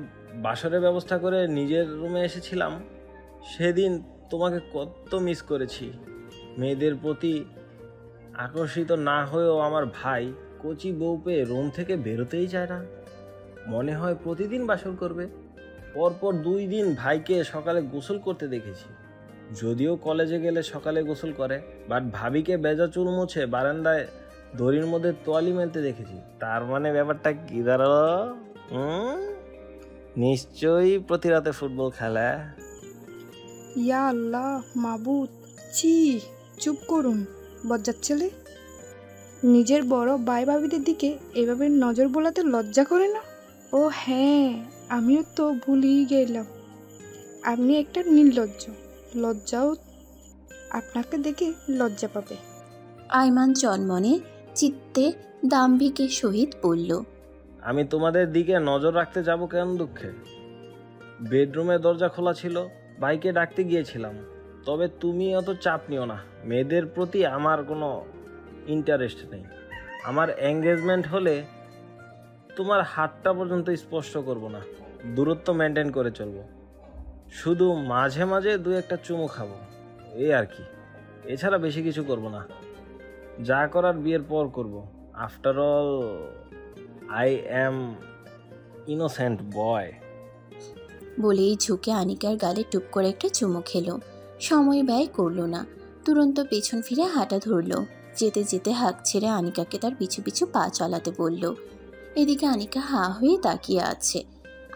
Speaker 7: বাসরের ব্যবস্থা করে নিজের রুমে এসেছিলাম, সেদিন তোমাকে কত মিস করেছি। মেয়েদের প্রতি আকর্ষিত না হয়েও আমার ভাই কচি বউ পেয়ে রুম থেকে বেরোতেই চায় না। মনে হয় প্রতিদিন বাসর করবে। পরপর 2 দিন ভাইকে সকালে গোসল করতে দেখেছি। যদিও কলেজে গেলে সকালে গোসল করে, বাট ভাবিকে বেজা চুল মুছে বারান্দায় দড়ির মধ্যে তোয়ালি মেলতে দেখেছি। তার মানে ব্যাপারটা কি দাঁড়ালো? নিশ্চয়ই প্রতি রাতে ফুটবল খেলা।
Speaker 6: ইয়া আল্লাহ মাবুদ, ছি, চুপ করুন বজ্জাত ছেলে। নিজের বড় ভাই ভাবিদের দিকে এভাবে নজর বোলাতে লজ্জা করে না? ও হ্যাঁ, আমিও তো ভুলেই গেলাম, আপনি একটা নির্লজ্জ। লজ্জাও আপনাকে দেখে লজ্জা পাবে।
Speaker 1: আইমান চনমনে চিত্তে দাম্ভিকের সহিত বলল,
Speaker 7: আমি তোমাদের দিকে নজর রাখতে যাব কেন দুঃখে? বেডরুমের দরজা খোলা ছিল, ভাইকে ডাকতে গিয়েছিলাম। তবে তুমি অত চাপ নিও না, মেয়েদের প্রতি আমার কোনো ইন্টারেস্ট নেই। আমার এঙ্গেজমেন্ট হলে তোমার হাতটা পর্যন্ত স্পর্শ করব না, দূরত্ব মেনটেন করে চলবো। শুধু মাঝে মাঝে 2-1টা চুমু খাবো, এই আর কি। এছাড়া বেশি কিছু করব না। যা করার বিয়ের পর করব। After all I am innocent boy.
Speaker 1: বলেই ঝুঁকে আনিকার গালে টুপ করে একটা চুমু খেলো। সময় ব্যয় করলো না, তুরন্ত পেছন ফিরে হাঁটা ধরলো। যেতে যেতে হাঁক ছেড়ে আনিকাকে তার পিছু পিছু পা চালাতে বলল। এদিকে আনিকা হা হয়ে তাকিয়ে আছে।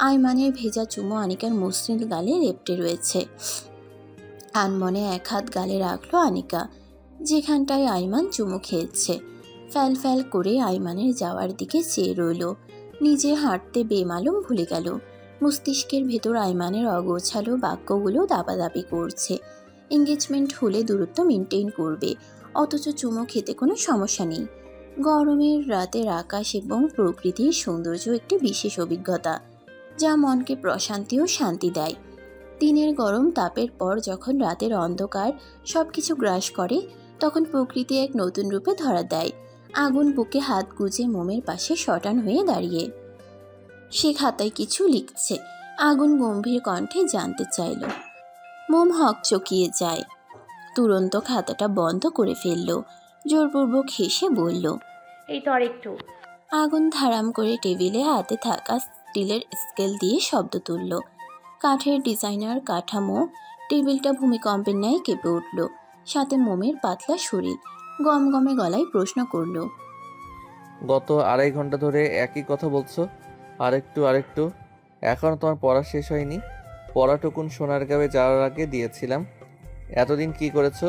Speaker 1: আইমানের ভেজা চুমো আনিকার মসৃণ গালে লেপ্টে রয়েছে। আনমনে এক হাত গালে রাখলো আনিকা, যেখানটায় আইমান চুমু খেয়েছে। ফ্যাল ফ্যাল করে আইমানের যাওয়ার দিকে চেয়ে রইল। নিজে হাঁটতে বেমালুম ভুলে গেল। মস্তিষ্কের ভেতর আইমানের অগোছালো বাক্যগুলো দাপাদাপি করছে। এঙ্গেজমেন্ট হলে দূরত্ব মেনটেন করবে, অথচ চুমো খেতে কোনো সমস্যা নেই। গরমের রাতের আকাশ এবং প্রকৃতির সৌন্দর্য একটি বিশেষ অভিজ্ঞতা, যা মনকে প্রশান্তি ও শান্তি দেয়। দিনের গরম তাপের পর যখন রাতের অন্ধকার সব কিছু গ্রাস করে, তখন প্রকৃতি এক নতুন রূপে ধরা দেয়। আগুন বুকে হাত গুজে মোমের পাশে শটান হয়ে দাঁড়িয়ে সে খাতায় কিছু লিখছে। আগুন গম্ভীর কণ্ঠে জানতে চাইল। মোম হকচকিয়ে যায়। তুরন্ত খাতাটা বন্ধ করে ফেলল। জোরপূর্বক হেসে বলল,
Speaker 5: এই তো আর একটু।
Speaker 1: আগুন ধারাম করে টেবিলে হাতে থাকা স্টিলের স্কেল দিয়ে শব্দ তুলল। কাঠের ডিজাইনার কাঠামো টেবিলটা ভূমিকম্পের ন্যায় কেঁপে উঠল। সাথে মোমের পাতলা শরীর গমগমে গলায় প্রশ্ন করল,
Speaker 3: গত 2.5 ঘন্টা ধরে একই কথা বলছো, আরেকটু। এখনও তোমার পড়া শেষ হয়নি? পড়াটুকুন সোনারগাঁয়ে যাওয়ার আগে দিয়েছিলাম। এতদিন কি করেছো?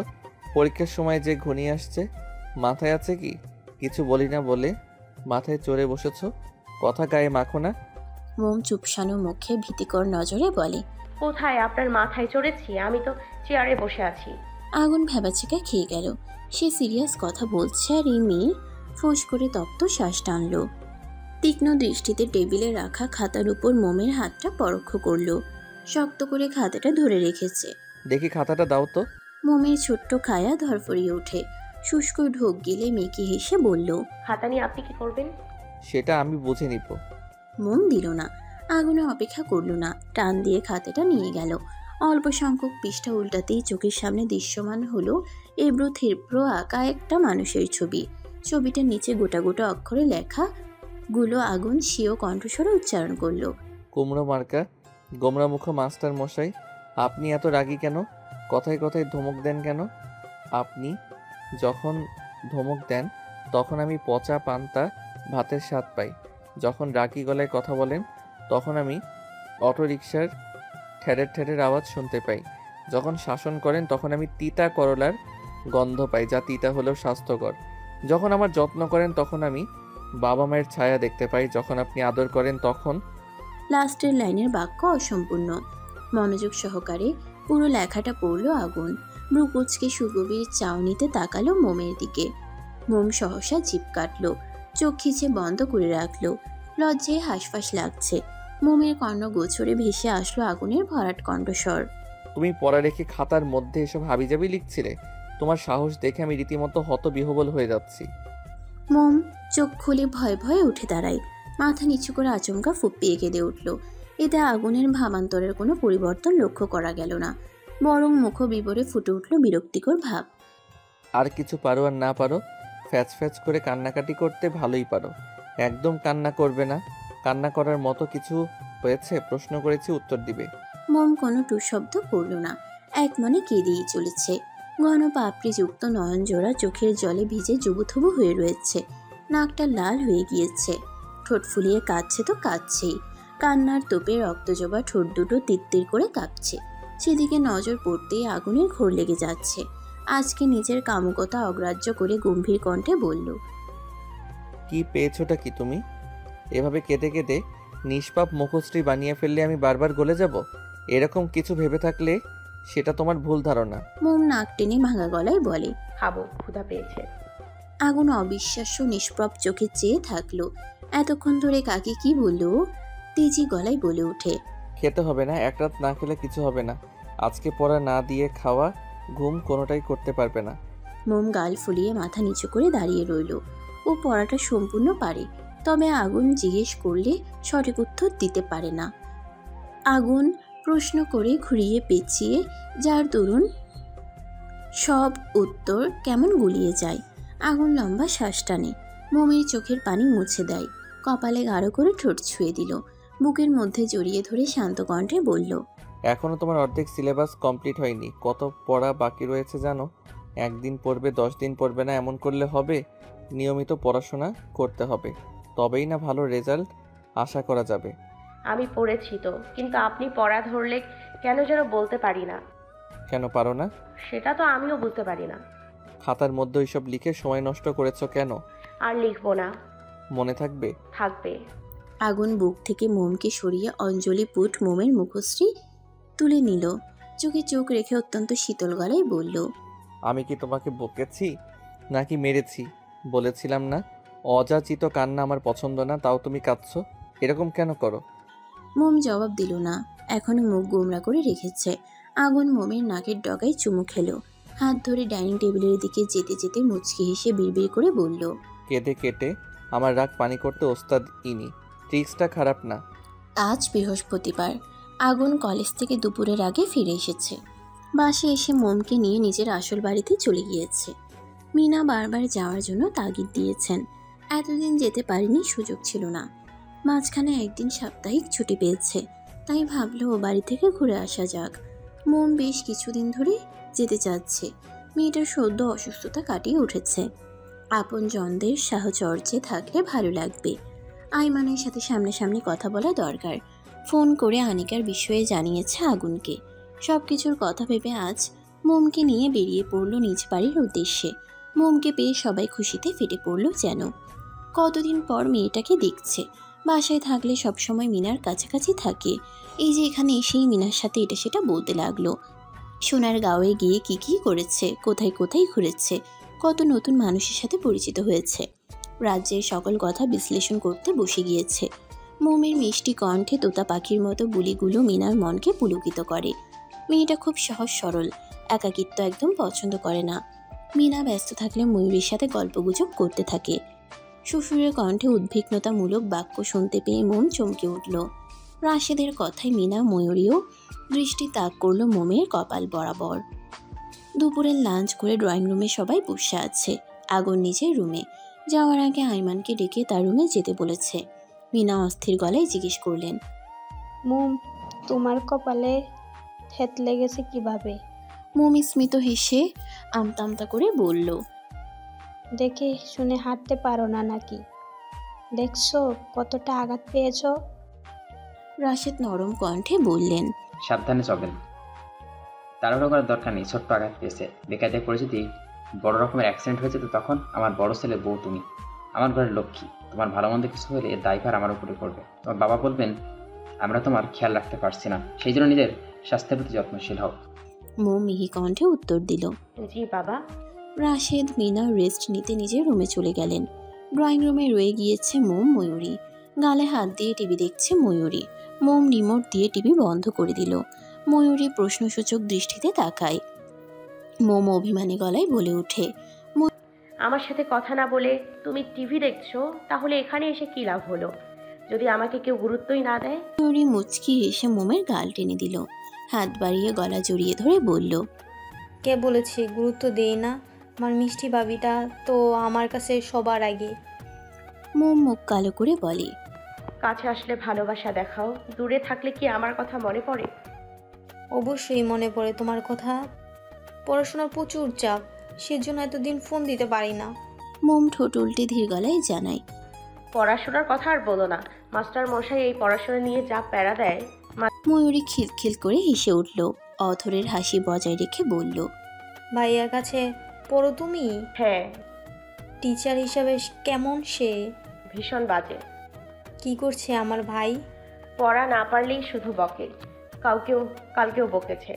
Speaker 3: পরীক্ষার সময় যে ঘনিয়ে আসছে, মাথায় আছে কি? কিছু বলি না বলে মাথায় চড়ে বসেছো, কথা গায়ে মাখো না।
Speaker 1: মোম চুপসানো মুখে ভীতিকর নজরে বলে,
Speaker 5: কোথায় আপনার মাথায় চড়েছি? আমি তো চেয়ারে বসে আছি।
Speaker 1: আগুন ভেবাচেকা খেয়ে গেল। সে সিরিয়াস কথা বলছে আর এই মেয়ে ফোঁস করে তপ্ত শ্বাস টানল। তীক্ষ্ণ দৃষ্টিতে টেবিলে রাখা খাতার উপর মোমের হাতটা পরোক্ষ করল। শক্ত করে খাতাটা ধরে রেখেছে।
Speaker 3: দেখি খাতাটা দাও তো।
Speaker 1: মোমের ছোট্ট কায়া ধরফরিয়ে ওঠে। শুষ্ক ঢোক গিলে মেকি হেসে বলল,
Speaker 5: খাতা নিয়ে আপনি কি করবেন?
Speaker 3: সেটা আমি বুঝে নিব।
Speaker 1: মন দিল না। আগুনে অপেক্ষা করল না, টান দিয়ে খাতাটা নিয়ে গেল। অল্প সংখ্যক পৃষ্ঠা উল্টাতেই চোখের সামনে দৃশ্যমান হলো এবড়ো থেবড়ো আঁকা একটা মানুষের ছবি। ছবিটার নিচে গোটা গোটা অক্ষরে লেখা গুলো আগুন স্বীয় কণ্ঠস্বরে উচ্চারণ করলো।
Speaker 3: কুমড়ো মার্কা গোমরামুখ মাস্টার মশাই, আপনি এত রাগী কেন? কথায় কথায় ধমক দেন কেন? আপনি যখন ধমক দেন তখন আমি পচা পান্তা ভাতের স্বাদ পাই। যখন রাগী গলায় কথা বলেন তখন আমি অটোরিকশার ঠেরের ঠেরের আওয়াজ শুনতে পাই। যখন শাসন করেন তখন আমি তিতা করলার গন্ধ পাই, যা তিতা হলেও স্বাস্থ্যকর। যখন আমার যত্ন করেন তখন আমি বাবা মায়ের ছায়া দেখতে পাই। যখন আপনি আদর করেন তখন।
Speaker 1: লাস্টের লাইনের বাক্য অসম্পূর্ণ। মনোযোগ সহকারে পুরো লেখাটা পড়ল আগুন। ভ্রুকুচকে সুগভীর চাউনিতে তাকালো মোমের দিকে। মোম সহসা জিভ কাটলো, চোখ খিচে বন্ধ করে রাখলো। লজ্জায় হাঁসফাঁস লাগছে। মোমের কর্ণ গোছরে ভেসে আসলো আগুনের ভরাট কণ্ঠস্বর।
Speaker 3: তুমি পড়া রেখে খাতার মধ্যে এসব হাবিজাবি লিখছিলে? তোমার সাহস দেখে আমি রীতিমতো হতবিহ্বল হয়ে যাচ্ছি।
Speaker 1: মোম চোখ খুলে ভয়ে ভয়ে উঠে দাঁড়ায়। মাথা নিচু করে আচমকা ফুঁপিয়ে কেঁদে উঠল। এতে আগুনের ভাবান্তরের কোনো পরিবর্তন লক্ষ্য করা গেল না, বরং মুখ বিবরে ফুটে উঠল বিরক্তিকর ভাব।
Speaker 3: আর কিছু পারো আর না পারো, ফ্যাচ ফ্যাচ করে কান্নাকাটি করতে ভালোই পারো। একদম কান্না করবে না। কান্না করার মতো কিছু হয়েছে? প্রশ্ন করেছি, উত্তর দিবে।
Speaker 1: মোম কোনো টু শব্দ করল না, এক মনে কেঁদেই চলেছে। ঘন পাপড়িযুক্ত নয়ন জোড়া চোখের জলে ভিজে জুবুথুবু হয়ে রয়েছে। নাকটা লাল হয়ে গিয়েছে। ঠোঁট ফুলিয়ে কাঁদছে তো কাঁদছেই। কান্নার তোপে রক্তজবা ঠোঁট দুটো তিত্তির করে কাঁপছে। সেদিকে নজর পড়তেই আগুনের ঘোর লেগে যাচ্ছে। আজকে নিজের কামুকতা অগ্রাহ্য করে গম্ভীর কণ্ঠে বলল,
Speaker 3: কি পেয়েছোটা কি তুমি? এভাবে কেঁদে কেঁদে নিষ্পাপ মুখশ্রী বানিয়ে ফেললে আমি বারবার গলে যাব? এরকম কিছু ভেবে থাকলে সেটা তোমার ভুল ধারণা।
Speaker 1: মোম নাক টেনে ভাঙা গলায় বলে।
Speaker 5: খাবো, ক্ষুধা পেয়েছে।
Speaker 1: আগুন অবিশ্বাস্য নিষ্প্রভ চোখে চেয়ে থাকলো। এতক্ষণ ধরে কাকে কি বললো? তেজি গলায় বলে ওঠে,
Speaker 3: খেতে হবে না, এক রাত না খেলে কিছু হবে না। আজকে পড়া না দিয়ে খাওয়া ঘুম কোনোটাই করতে পারবে না।
Speaker 1: মোম গাল ফুলিয়ে মাথা নিচু করে দাঁড়িয়ে রইল। ও পড়াটা সম্পূর্ণ পারে, তবে আগুন জিজ্ঞেস করলে সঠিক উত্তর দিতে পারে না। আগুন প্রশ্ন করে ঘুরিয়ে পেঁচিয়ে যার দরুন সব উত্তর কেমন গুলিয়ে যায়। আগুন লম্বা শ্বাস টানে, মোমের চোখের পানি মুছে দেয়, কপালে গাঢ় করে ঠোঁট ছুঁয়ে দিল। বুকের মধ্যে জড়িয়ে ধরে শান্ত কণ্ঠে বলল,
Speaker 3: এখনো তোমার অর্ধেক সিলেবাস কমপ্লিট হয়নি। কত পড়া বাকি রয়েছে জানো? একদিন পড়বে, 10 দিন পড়বে না, এমন করলে হবে? নিয়মিত পড়াশোনা করতে হবে, তবেই না ভালো রেজাল্ট আশা করা যাবে।
Speaker 5: আমি পড়েছি তো, কিন্তু আপনি পড়া ধরলে কেন যেন বলতে পারি না।
Speaker 3: কেন পারো না?
Speaker 5: সেটা তো আমিও বুঝতে পারি না।
Speaker 3: খাতার মধ্যে ওইসব লিখে সময় নষ্ট করেছো কেন?
Speaker 5: আর লিখবো না।
Speaker 3: মনে থাকবে?
Speaker 5: থাকবে।
Speaker 1: আগুন বুক থেকে মোমকে সরিয়ে অঞ্জলি পুট মোমের মুখশ্রী তুলে নিল। চোখে চোখ রেখে অত্যন্ত শীতল গলায় বলল,
Speaker 3: আমি কি তোমাকে বকেছি নাকি মেরেছি? বলেছিলাম না অযাচিত কান্না আমার পছন্দ না, তাও তুমি কাঁদছো। এরকম কেন করো?
Speaker 1: মোম জবাব দিল না, এখনো মুখ গোমরা করে রেখেছে। আগুন মোমের নাকের ডগায় চুমু খেলো। হাত ধরে ডাইনিং টেবিলের দিকে যেতে যেতে মুচকি হেসে বিড়বিড় করে বলল,
Speaker 3: কেঁদে কেটে আমার রাগ পানি করতে ওস্তাদ ইনি। ট্রিক্সটা খারাপ না।
Speaker 1: আজ বৃহস্পতিবার। আগুন কলেজ থেকে দুপুরের আগে ফিরে এসেছে। বাসে এসে মোমকে নিয়ে নিজের আসল বাড়িতে চলে গিয়েছে। মিনা বারবার যাওয়ার জন্য তাগিদ দিয়েছেন। এতদিন যেতে পারেনি, সুযোগ ছিল না। মাঝখানে একদিন সাপ্তাহিক ছুটি পেয়েছে, তাই ভাবলো ও বাড়ি থেকে ঘুরে আসা যাক। মোম বেশ কিছুদিন ধরে যেতে চাচ্ছে। মেয়েটার সদ্য অসুস্থতা কাটিয়ে উঠেছে। আপনজনদের সাহচর্যে থাকলে ভালো লাগবে। আইমানের সাথে সামনাসামনি কথা বলা দরকার। ফোন করে আনিকার বিষয়ে জানিয়েছে আগুনকে। সব কিছুর কথা ভেবে আজ মোমকে নিয়ে বেরিয়ে পড়ল নিজ বাড়ির উদ্দেশ্যে। মোমকে পেয়ে সবাই খুশিতে ফেটে পড়ল যেন। কতদিন পর মেয়েটাকে দেখছে। বাসায় থাকলে সবসময় মিনার কাছাকাছি থাকে। এই যে এখানে এসেই মিনার সাথে এটা সেটা বলতে লাগলো। সোনার গাঁয়ে গিয়ে কি কি করেছে, কোথায় কোথায় ঘুরেছে, কত নতুন মানুষের সাথে পরিচিত হয়েছে। রাজ্যের সকল কথা বিশ্লেষণ করতে বসে গিয়েছে। মোমের মিষ্টি কণ্ঠে তোতা পাখির মতো বুলিগুলো মিনার মনকে পুলকিত করে। মেয়েটা খুব সহজ সরল, একাকিত্ব একদম পছন্দ করে না। মিনা ব্যস্ত থাকলে ময়ূরীর সাথে গল্পগুজব করতে থাকে। শ্বশুরের কণ্ঠে উদ্বিগ্নতামূলক বাক্য শুনতে পেয়ে মোম চমকে উঠল। রাশেদের কথায় মিনা ময়ূরীও দৃষ্টি তাক করল মোমের কপাল বরাবর। দুপুরের লাঞ্চ করে ড্রয়িং রুমে সবাই বসে আছে। আগুন নিজের রুমে যাওয়ার আগে আইমানকে ডেকে তার রুমে যেতে বলেছে। মিনা অস্থির গলায় জিজ্ঞেস করলেন,
Speaker 8: মোম, তোমার কপালে থেত লেগেছে কিভাবে?
Speaker 1: মোম স্মিত হেসে আমতা আমতা করে বলল,
Speaker 8: দেখে শুনে হাঁটতে পারো না নাকি? দেখছো কতটা আঘাত পেয়েছো?
Speaker 1: রাশেদ নরম কণ্ঠে বললেন,
Speaker 9: সাবধানে চলবেন, তাড়াহুড়ো করার দরকার নেই। ছোট্ট আঘাত পেয়েছে, বেকায়দায় পড়ে যদি বড় রকমের অ্যাক্সিডেন্ট হয়েছে তো তখন আমার বড় ছেলে বউ তুমি, আমার ঘরের লক্ষ্মী। তোমার ভালো মন্দ কিছু হলে এর দায়ভার আমার উপরে পড়বে। তোমার বাবা বলবেন আমরা তোমার খেয়াল রাখতে পারছি না, সেই জন্য নিজের স্বাস্থ্যের প্রতি যত্নশীল হও।
Speaker 1: মোম মিহি কণ্ঠে উত্তর দিল।
Speaker 5: জি বাবা।
Speaker 1: রাশেদ মিনা রেস্ট নিতে নিজের রুমে চলে গেলেন। ড্রয়িং রুমে রয়ে গিয়েছে মোম, ময়ূরী। গালে হাত দিয়ে টিভি দেখছে ময়ূরী। মোম রিমোট দিয়ে টিভি বন্ধ করে দিল। ময়ূরী প্রশ্নসূচক দৃষ্টিতে তাকায়। মোম অভিমানী গলায় বলে ওঠে,
Speaker 5: আমার সাথে কথা না বলে তুমি টিভি দেখছো, তাহলে এখানে এসে কি লাভ হলো যদি আমাকে কেউ গুরুত্বই না দেয়?
Speaker 1: ময়ূরী মুচকি হেসে মোমের গাল টেনে দিল। হাত বাড়িয়ে গলা জড়িয়ে ধরে বলল,
Speaker 8: কে বলেছে গুরুত্ব দেই না? আমার মিষ্টি বাবিটা তো আমার কাছে সবার আগে।
Speaker 1: মোম মুখ কালো করে বলে,
Speaker 5: কাছে আসলে ভালোবাসা দেখাও, দূরে থাকলে কি আমার কথা মনে পড়ে?
Speaker 8: অবশ্যই মনে পড়ে তোমার কথা। পড়াশোনার প্রচুর চাপ, সেজন্য এতদিন ফোন দিতে পারি না।
Speaker 1: মোম ঠোঁট উল্টে ধীর গলায় জানায়,
Speaker 5: পড়াশোনার কথা আর বলো না, মাস্টার মশাই এই পড়াশোনা নিয়ে যা প্যারা দেয়।
Speaker 1: ময়ূরী খিলখিল করে হেসে উঠল। অথরের হাসি বজায় রেখে বলল,
Speaker 8: ভাইয়ার কাছে পড়ো তুমি?
Speaker 5: হ্যাঁ।
Speaker 8: টিচার হিসাবে কেমন সে?
Speaker 5: ভীষণ বাজে।
Speaker 8: কি করছে আমার ভাই?
Speaker 5: পড়া না পারলেই শুধু বকে, কালকেও বকেছে।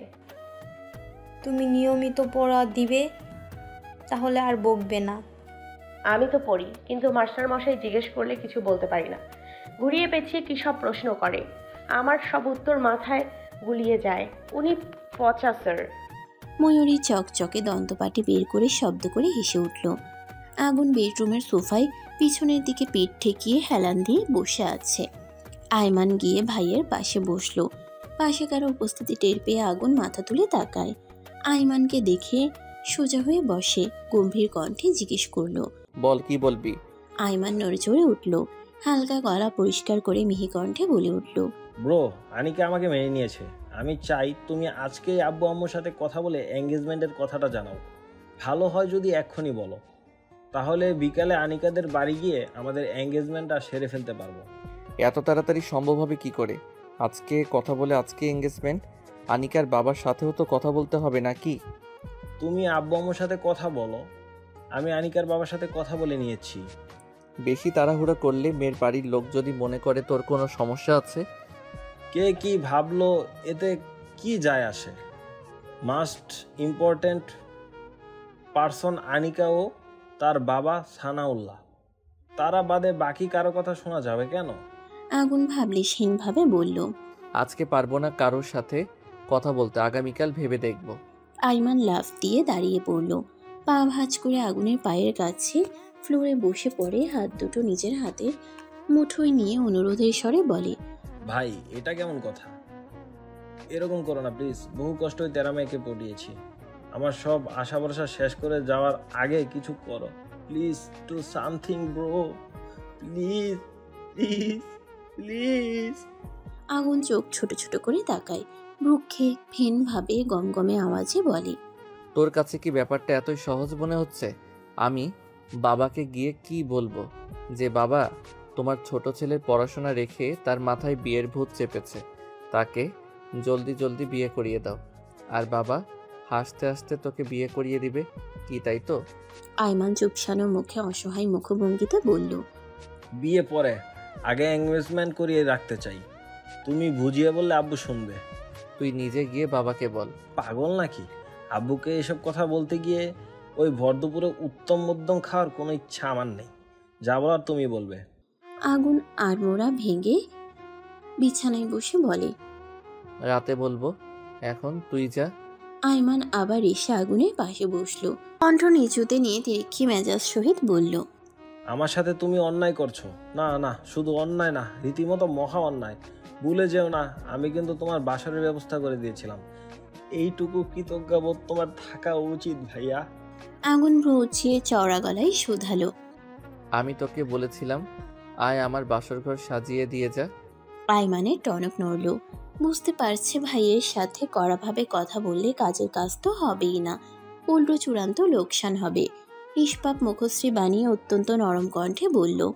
Speaker 8: তুমি নিয়মিত পড়া দিবে, তাহলে আর বকবে না।
Speaker 5: আমি তো পড়ি, কিন্তু মাস্টার মশাই জিজ্ঞেস করলে কিছু বলতে পারি না। ঘুরিয়ে পেঁচিয়ে কী সব প্রশ্ন করে, আমার সব উত্তর মাথায় গুলিয়ে যায়। উনি পচা স্যার।
Speaker 1: ময়ূরী চকচকে দন্তপাটি বের করে শব্দ করে হেসে উঠল। আগুন বেডরুমের সোফায় পিছনের দিকে পিঠ ঠেকিয়ে হেলান দিয়ে বসে আছে। আয়মান গিয়ে ভাইয়ের পাশে বসলো। পাশে কারো উপস্থিতি টের পেয়ে আগুন মাথা তুলে তাকায়। আয়মানকে দেখে সোজা হয়ে বসে গম্ভীর কণ্ঠে জিজ্ঞেস করলো,
Speaker 3: বল, কি বলবি?
Speaker 1: আয়মান নড়েচড়ে উঠল। হালকা গলা পরিষ্কার করে মিহি কণ্ঠে বলে উঠল,
Speaker 7: ব্রো, আনিকা আমাকে মেনে নিয়েছে। আমি চাই তুমি আজকেই আব্বু আম্মুর সাথে কথা বলে এঙ্গেজমেন্টের কথাটা জানাও। ভালো হয় যদি এক্ষুনি বলো, তাহলে বিকালে আনিকাদের বাড়ি গিয়ে আমাদের এঙ্গেজমেন্টটা সেরে ফেলতে পারবো।
Speaker 3: এত তাড়াতাড়ি সম্ভব হবে কি করে? আজকে কথা বলে আজকে এঙ্গেজমেন্ট? আনিকার বাবার সাথেও তো কথা বলতে হবে নাকি?
Speaker 7: তুমি আব্বু আম্মুর সাথে কথা বলো, আমি আনিকার বাবার সাথে কথা বলে নিয়েছি।
Speaker 3: বেশি তাড়াহুড়ো করলে মেয়ের বাড়ির লোক যদি মনে করে তোর কোনো সমস্যা আছে?
Speaker 7: কে কি ভাবলো এতে কি যায় আসে? মাস্ট ইম্পর্ট্যান্ট পার্সন আনিকা ও তার বাবা সানাউল্লাহ, তারা বাদে বাকি কারো কথা শোনা যাবে কেন?
Speaker 1: আগুন ভাবলেশহীনভাবে বলল,
Speaker 3: আজকে পারবো না কারোর সাথে কথা বলতে, আগামীকাল ভেবে দেখব।
Speaker 1: আইমান লাফ দিয়ে দাঁড়িয়ে পড়ল। পা ভাঁজ করে আগুনের পায়ের কাছে ফ্লোরে বসে পড়ে হাত দুটো নিজের হাতের মুঠোয় নিয়ে অনুরোধের স্বরে বলে,
Speaker 7: ভাই এটা কেমন কথা? এরকম করো না প্লিজ। বহু কষ্টই তেরা মেয়েকে পড়িয়েছি। আমার সব আশা ভরসা শেষ করে যাওয়ার আগে কিছু করো please. Do something bro, please please please.
Speaker 1: আগুন চোখ ছোট ছোট করে তাকায়। ভ্রুক্ষে ভিনভাবে গমগমে আওয়াজে বলে,
Speaker 3: তোর কাছে কি ব্যাপারটা এতই সহজ মনে হচ্ছে? আমি বাবাকে গিয়ে কি বলবো যে বাবা, তোমার ছোট ছেলের পড়াশোনা রেখে তার মাথায় বিয়ের ভূত চেপেছে, তাকে জলদি জলদি বিয়ে করিয়ে দাও, আর বাবা হাসতে হাসতে তোকে বিয়ে করিয়ে দিবে, কি তাই তো?
Speaker 1: আইমান চুপসানো মুখে অসহায় মুখভঙ্গিতে বলল,
Speaker 7: বিয়ে পরে, আগে এঙ্গেজমেন্ট করিয়ে রাখতে চাই। তুমি বুঝিয়ে বললে আব্বু শুনবে।
Speaker 3: তুই নিজে গিয়ে বাবাকে বল।
Speaker 7: পাগল নাকি? আব্বুকে এসব কথা বলতে গিয়ে ওই ভর দুপুরে উত্তম মধ্যম খাওয়ার কোনো ইচ্ছা আমার নেই। যা বলার তুমি বলবে।
Speaker 1: আগুন আড়মোড়া ভেঙে বিছানায় বসে বলে,
Speaker 3: রাতে বলবো, এখন তুই যা।
Speaker 1: আইমান আবার এসে আগুনের পাশে বসলো। কণ্ঠ নিচুতে নিয়ে তিরিক্ষি মেজাজ সহিত বলল,
Speaker 7: আমার সাথে তুমি অন্যায় করছো। না না, শুধু অন্যায় না, রীতিমতো মহা অন্যায়। ভুলে যেও না, আমি কিন্তু তোমার বাসরের ব্যবস্থা করে দিয়েছিলাম। এইটুকু কৃতজ্ঞবোধ তোমার থাকা উচিত ভাইয়া।
Speaker 1: আগুন ভ্রু উঁচিয়ে চওড়া গলায় শুধালো,
Speaker 3: আমি তোকে বলেছিলাম আয় আমার বাসর ঘর সাজিয়ে দিয়ে যা।
Speaker 1: আইমানের টনক নড়ল। বুঝতে পারছে ভাইয়ের সাথে কড়াভাবে কথা বললে কাজের কাজ তো হবেই না, উল্টো চূড়ান্ত লোকসান হবে। নিষ্পাপ মুখশ্রী বানিয়ে অত্যন্ত নরম কণ্ঠে বলল,